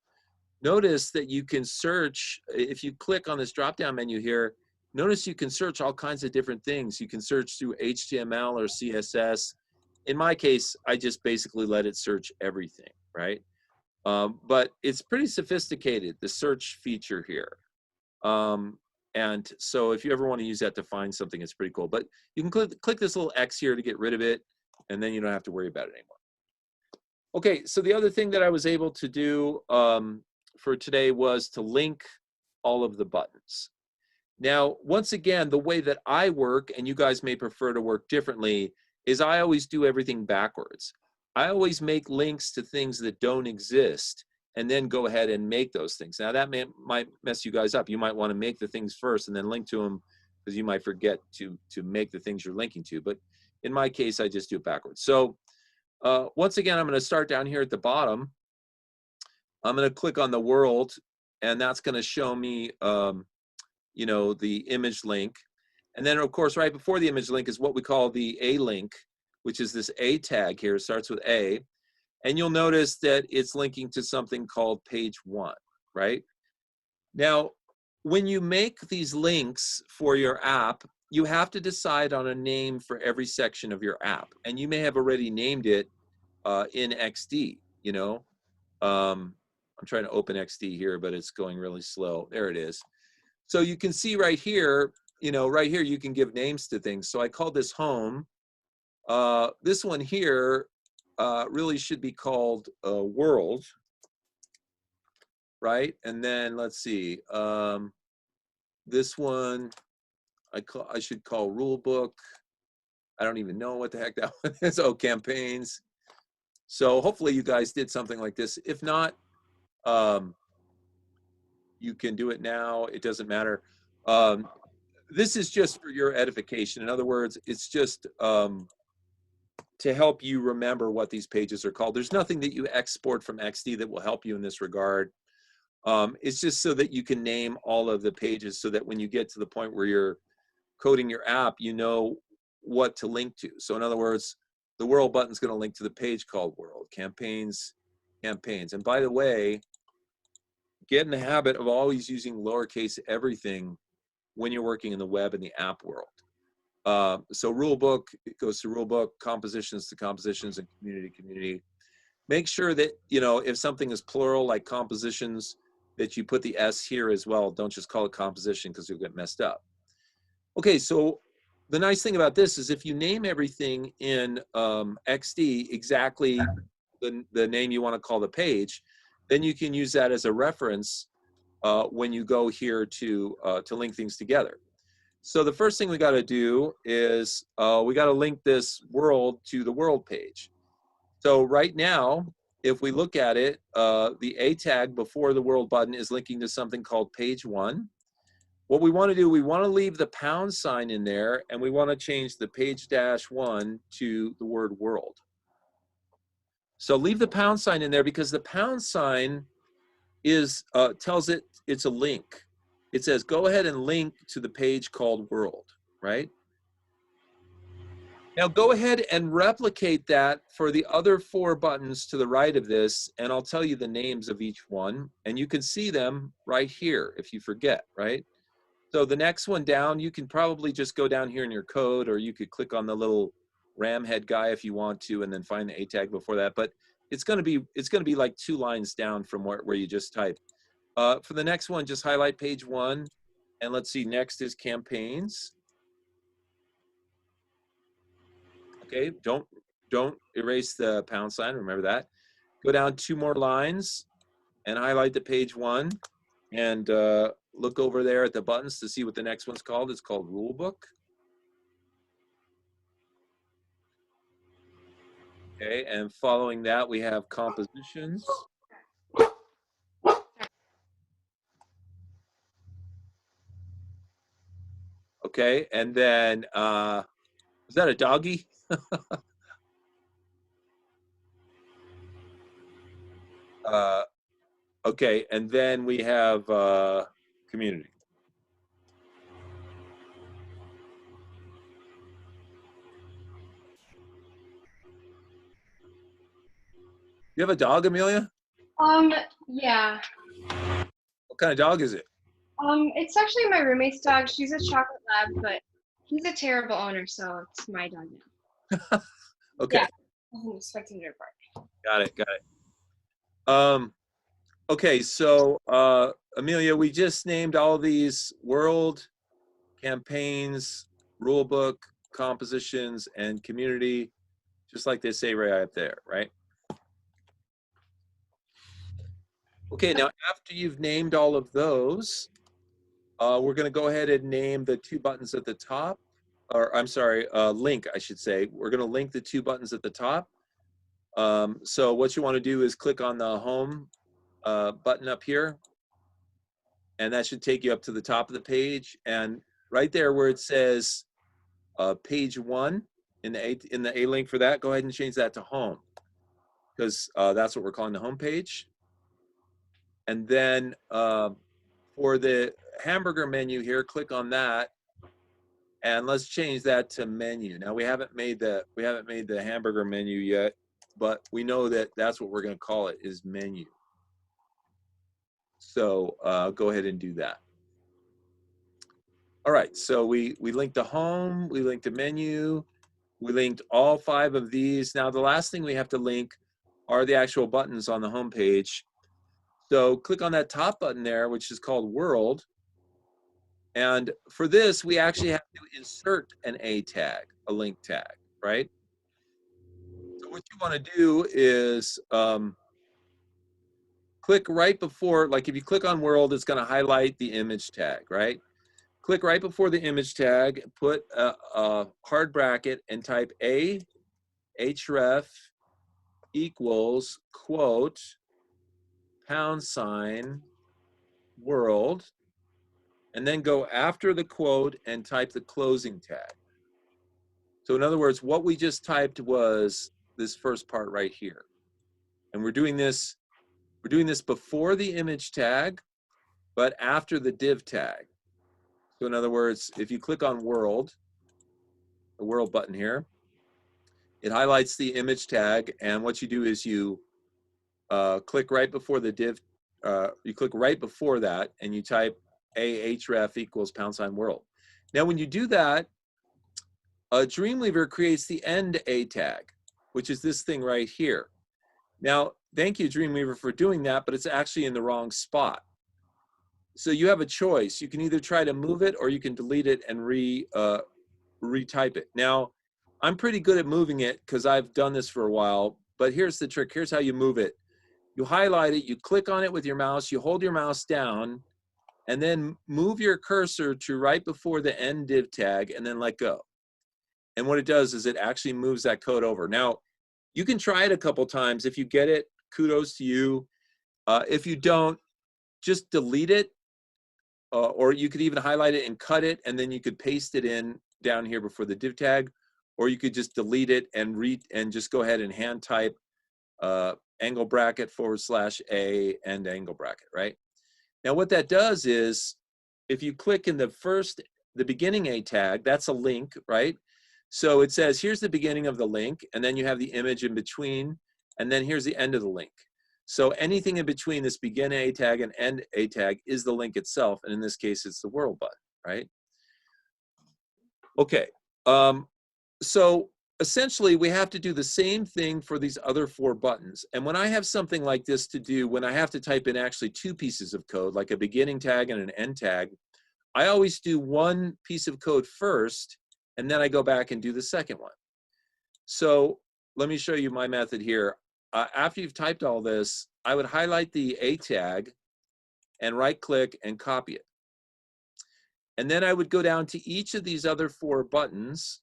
A: notice that you can search. If you click on this drop-down menu here, notice you can search all kinds of different things. You can search through HTML or CSS. In my case, I just basically let it search everything, right? But it's pretty sophisticated, the search feature here. And so if you ever want to use that to find something, it's pretty cool. But you can click this little X here to get rid of it, and then you don't have to worry about it anymore. Okay, so the other thing that I was able to do for today was to link all of the buttons. Now, once again, the way that I work, and you guys may prefer to work differently, is I always do everything backwards. I always make links to things that don't exist and then go ahead and make those things. Now, that might mess you guys up. You might want to make the things first and then link to them because you might forget to make the things you're linking to. But in my case, I just do it backwards. So once again, I'm going to start down here at the bottom. I'm going to click on the world, and that's going to show me you know, the image link. And then, of course, right before the image link is what we call the A link, which is this A tag here. It starts with A. And you'll notice that it's linking to something called page 1, right? Now, when you make these links for your app, you have to decide on a name for every section of your app. And you may have already named it in XD, you know. I'm trying to open XD here, but it's going really slow. There it is. So you can see right here, you know, right here you can give names to things. So I call this home. This one here really should be called world, right? And then let's see, this one I should call rule book. I don't even know what the heck that one is. Oh, campaigns. So hopefully you guys did something like this. If not, you can do it now. It doesn't matter. This is just for your edification. In other words, it's just to help you remember what these pages are called. There's nothing that you export from XD that will help you in this regard. It's just so that you can name all of the pages so that when you get to the point where you're coding your app, you know what to link to. So in other words, the world button is going to link to the page called world, campaigns, campaigns. And by the way, get in the habit of always using lowercase everything when you're working in the web and the app world. So rule book, it goes to rule book, compositions to compositions, and community to community. Make sure that, you know, if something is plural like compositions, that you put the S here as well. Don't just call it composition because you'll get messed up. Okay, so the nice thing about this is if you name everything in XD exactly the name you want to call the page, then you can use that as a reference when you go here to link things together. So the first thing we got to do is we got to link this world to the world page. So right now, if we look at it, the A tag before the world button is linking to something called page 1. What we want to do, we want to leave the pound sign in there, and we want to change the page -1 to the word world. So leave the pound sign in there because the pound sign is tells it it's a link. It says go ahead and link to the page called world, right? Now go ahead and replicate that for the other 4 buttons to the right of this, and I'll tell you the names of each one, and you can see them right here if you forget, right? So the next one down, you can probably just go down here in your code, or you could click on the little ram head guy if you want to, and then find the A tag before that. But it's going to be like 2 lines down from where you just typed. For the next one, just highlight page 1, and let's see. Next is campaigns. Okay, don't erase the pound sign. Remember that. Go down 2 more lines, and highlight the page 1, and look over there at the buttons to see what the next one's called. It's called rule book. Okay, and following that, we have compositions. Okay, and then, is that a doggy? Okay, and then we have community. You have a dog, Amelia?
C: Yeah.
A: What kind of dog is it?
C: It's actually my roommate's dog. She's a chocolate lab, but he's a terrible owner, so it's my dog now.
A: Okay.
C: Yeah, I wasn't expecting to bark.
A: Got it. Got it. Okay, so Amelia, we just named all these world, campaigns, rule book, compositions, and community, just like they say right up there, right? Okay, now after you've named all of those, we're going to go ahead and name the two buttons at the top, or I'm sorry, link, I should say. We're going to link the two buttons at the top. So what you want to do is click on the home button up here, and that should take you up to the top of the page. And right there where it says page 1 in the A link for that, go ahead and change that to home, because that's what we're calling the home page. And then for the hamburger menu here, click on that, and let's change that to menu. Now we haven't made the hamburger menu yet, but we know that that's what we're going to call it, is menu. So go ahead and do that. All right, so we linked the home, we linked the menu, we linked all 5 of these. Now the last thing we have to link are the actual buttons on the home page. So click on that top button there, which is called World. And for this, we actually have to insert an A tag, a link tag, right? So what you want to do is click right before, like if you click on World, it's going to highlight the image tag, right? Click right before the image tag, put a hard bracket, and type A href equals quote # world, and then go after the quote and type the closing tag. So in other words, what we just typed was this first part right here. And we're doing this before the image tag, but after the div tag. So in other words, if you click on world, the world button here, it highlights the image tag, and what you do is you click right before the div, you click right before that, and you type ahref equals # world. Now when you do that, Dreamweaver creates the end A tag, which is this thing right here. Now, thank you, Dreamweaver, for doing that, but it's actually in the wrong spot. So you have a choice. You can either try to move it, or you can delete it and retype it. Now, I'm pretty good at moving it because I've done this for a while, but here's the trick. Here's how you move it. You highlight it, you click on it with your mouse, you hold your mouse down, and then move your cursor to right before the end div tag, and then let go. And what it does is it actually moves that code over. Now, you can try it a couple times. If you get it, kudos to you. If you don't, just delete it, or you could even highlight it and cut it, and then you could paste it in down here before the div tag, or you could just delete it and just go ahead and hand type angle bracket /A and angle bracket, right? Now what that does is, if you click in the beginning A tag, that's a link, right? So it says, here's the beginning of the link, and then you have the image in between, and then here's the end of the link. So anything in between this begin A tag and end A tag is the link itself, and in this case, it's the world button, right? Okay, so essentially we have to do the same thing for these other 4 buttons. And when I have something like this to do, when I have to type in actually 2 pieces of code, like a beginning tag and an end tag, I always do one piece of code first, and then I go back and do the second one. So let me show you my method here. After you've typed all this, I would highlight the A tag and right click and copy it. And then I would go down to each of these other 4 buttons,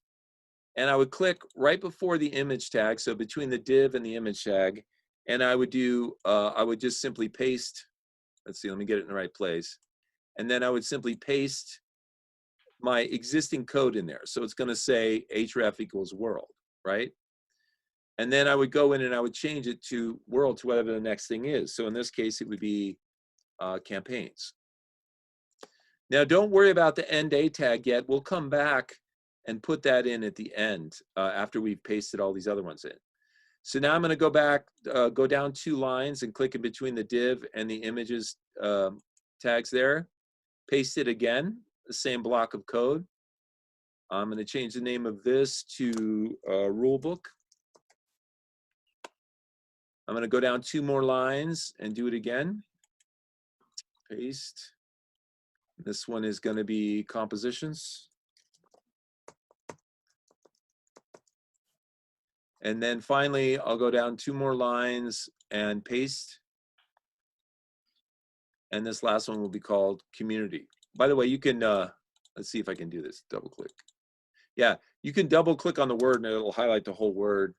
A: and I would click right before the image tag, so between the div and the image tag, and I would just simply paste, let's see, let me get it in the right place. And then I would simply paste my existing code in there. So it's going to say href equals world, right? And then I would go in and I would change it to world to whatever the next thing is. So in this case, it would be campaigns. Now, don't worry about the end A tag yet. We'll come back and put that in at the end after we've pasted all these other ones in. So now I'm going to go back, go down 2 lines and click in between the div and the images tags there. paste it again, the same block of code. I'm going to change the name of this to rule book. I'm going to go down 2 more lines and do it again. Paste. This one is going to be compositions. And then finally, I'll go down 2 more lines and paste. And this last one will be called community. By the way, you can, let's see if I can do this, double click. Yeah, you can double click on the word and it'll highlight the whole word.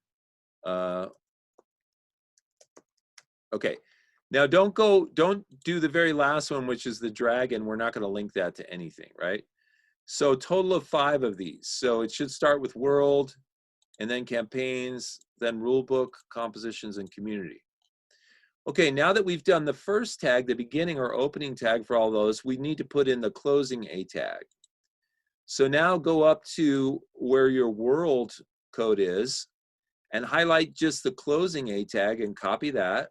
A: Okay, now don't do the very last one, which is the dragon. We're not gonna link that to anything, right? So total of 5 of these. So it should start with world, and then campaigns, then rule book, compositions, and community. Okay, now that we've done the first tag, the beginning or opening tag for all those, we need to put in the closing A tag. So now go up to where your world code is and highlight just the closing A tag and copy that.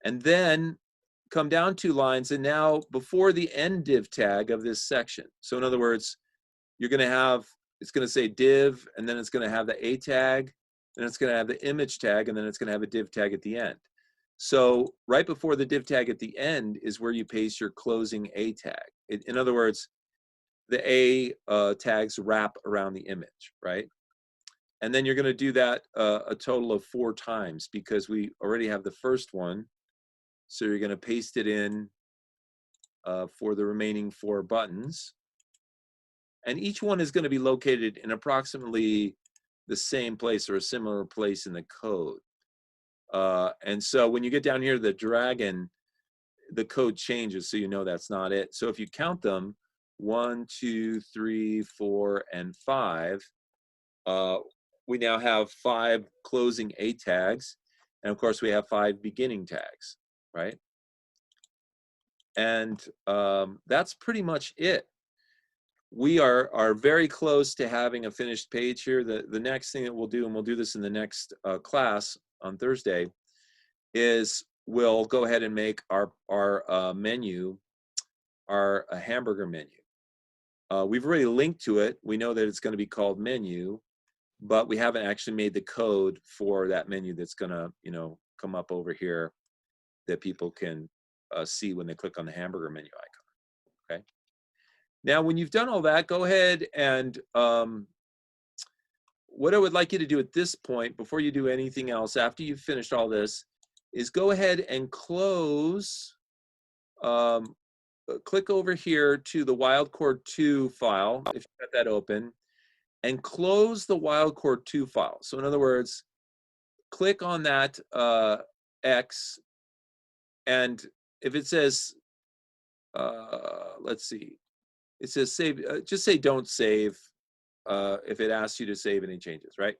A: And then come down 2 lines and now before the end div tag of this section. So in other words, you're gonna have, it's gonna say div, and then it's gonna have the A tag, then it's gonna have the image tag, and then it's gonna have a div tag at the end. So right before the div tag at the end is where you paste your closing A tag. In other words, the A tags wrap around the image, right? And then you're gonna do that a total of 4 times because we already have the first one. So you're gonna paste it in for the remaining 4 buttons. And each one is gonna be located in approximately the same place or a similar place in the code. And so when you get down here to the dragon, the code changes so you know that's not it. So if you count them, 1, 2, 3, 4, and 5, we now have 5 closing A tags. And of course we have 5 beginning tags, right? And that's pretty much it. We are very close to having a finished page here. The next thing that we'll do, and we'll do this in the next class on Thursday, is we'll go ahead and make our menu, our hamburger menu. We've already linked to it. We know that it's going to be called menu, but we haven't actually made the code for that menu that's going to, you know, come up over here that people can see when they click on the hamburger menu icon. Okay. Now, when you've done all that, go ahead and what I would like you to do at this point, before you do anything else, after you've finished all this, is go ahead and close, click over here to the wildcard 2 file, if you've got that open, and close the wildcard 2 file. So in other words, click on that X, and if it says, let's see, it says save, just say don't save if it asks you to save any changes, right?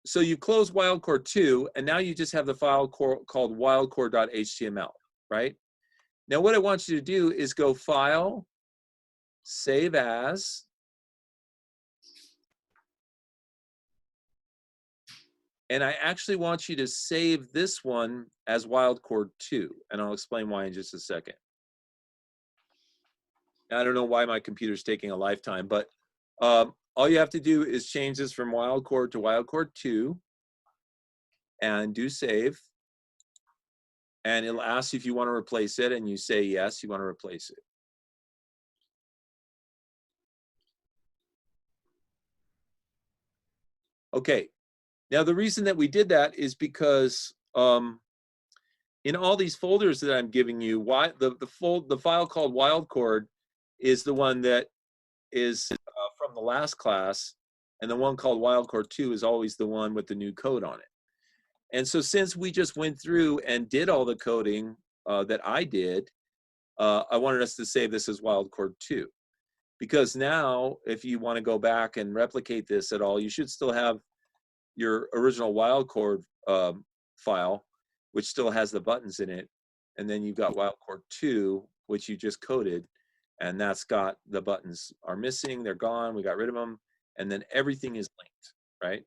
A: So you close wildcard 2, and now you just have the file called wildcard.html, right? Now what I want you to do is go File, Save As, and I actually want you to save this one as wildcard 2, and I'll explain why in just a second. I don't know why my computer's taking a lifetime, but all you have to do is change this from wildcard to wildcard 2 and do save. And it'll ask you if you want to replace it, and you say yes, you want to replace it. Okay, now the reason that we did that is because in all these folders that I'm giving you, the file called wildcard is the one that is from the last class, and the one called wildcard 2 is always the one with the new code on it. And so since we just went through and did all the coding that I did, I wanted us to save this as wildcard 2. Because now, if you want to go back and replicate this at all, you should still have your original wildcard file, which still has the buttons in it. And then you've got wildcard 2, which you just coded, and that's got the buttons are missing, they're gone, we got rid of them, and then everything is linked, right?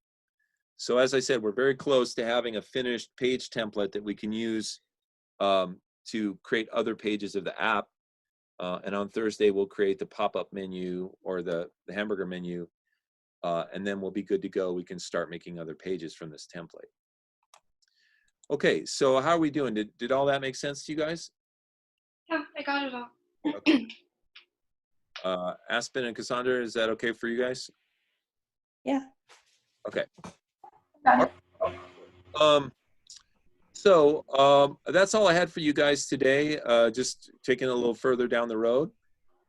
A: So as I said, we're very close to having a finished page template that we can use to create other pages of the app. And on Thursday, we'll create the pop-up menu or the hamburger menu, and then we'll be good to go. We can start making other pages from this template. Okay, so how are we doing? Did all that make sense to you guys?
C: Yeah, I got it all.
A: Okay. Aspen and Cassandra, is that okay for you guys?
B: Yeah.
A: Okay.
D: Got it.
A: That's all I had for you guys today. Just taking a little further down the road.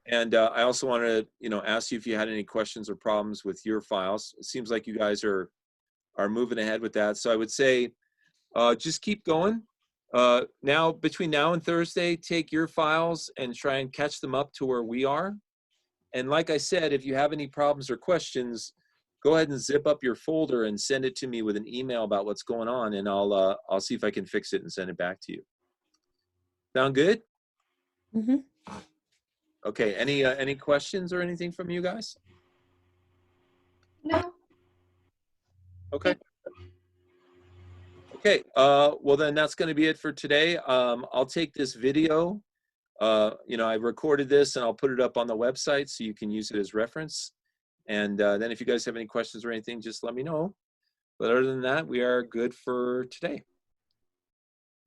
A: And I also want to, ask you if you had any questions or problems with your files. It seems like you guys are moving ahead with that. So I would say, just keep going. Now, between now and Thursday, take your files and try and catch them up to where we are. And like I said, if you have any problems or questions, go ahead and zip up your folder and send it to me with an email about what's going on, and I'll see if I can fix it and send it back to you. Sound good?
B: Mm-hmm.
A: Okay. Any questions or anything from you guys?
C: No.
A: Okay. Okay. Well, then that's going to be it for today. I'll take this video. I recorded this and I'll put it up on the website so you can use it as reference. And then if you guys have any questions or anything, just let me know. But other than that, we are good for today.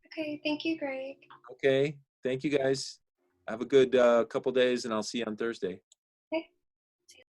C: Okay, thank you, Greg.
A: Okay. Thank you guys. Have a good couple days, and I'll see you on Thursday.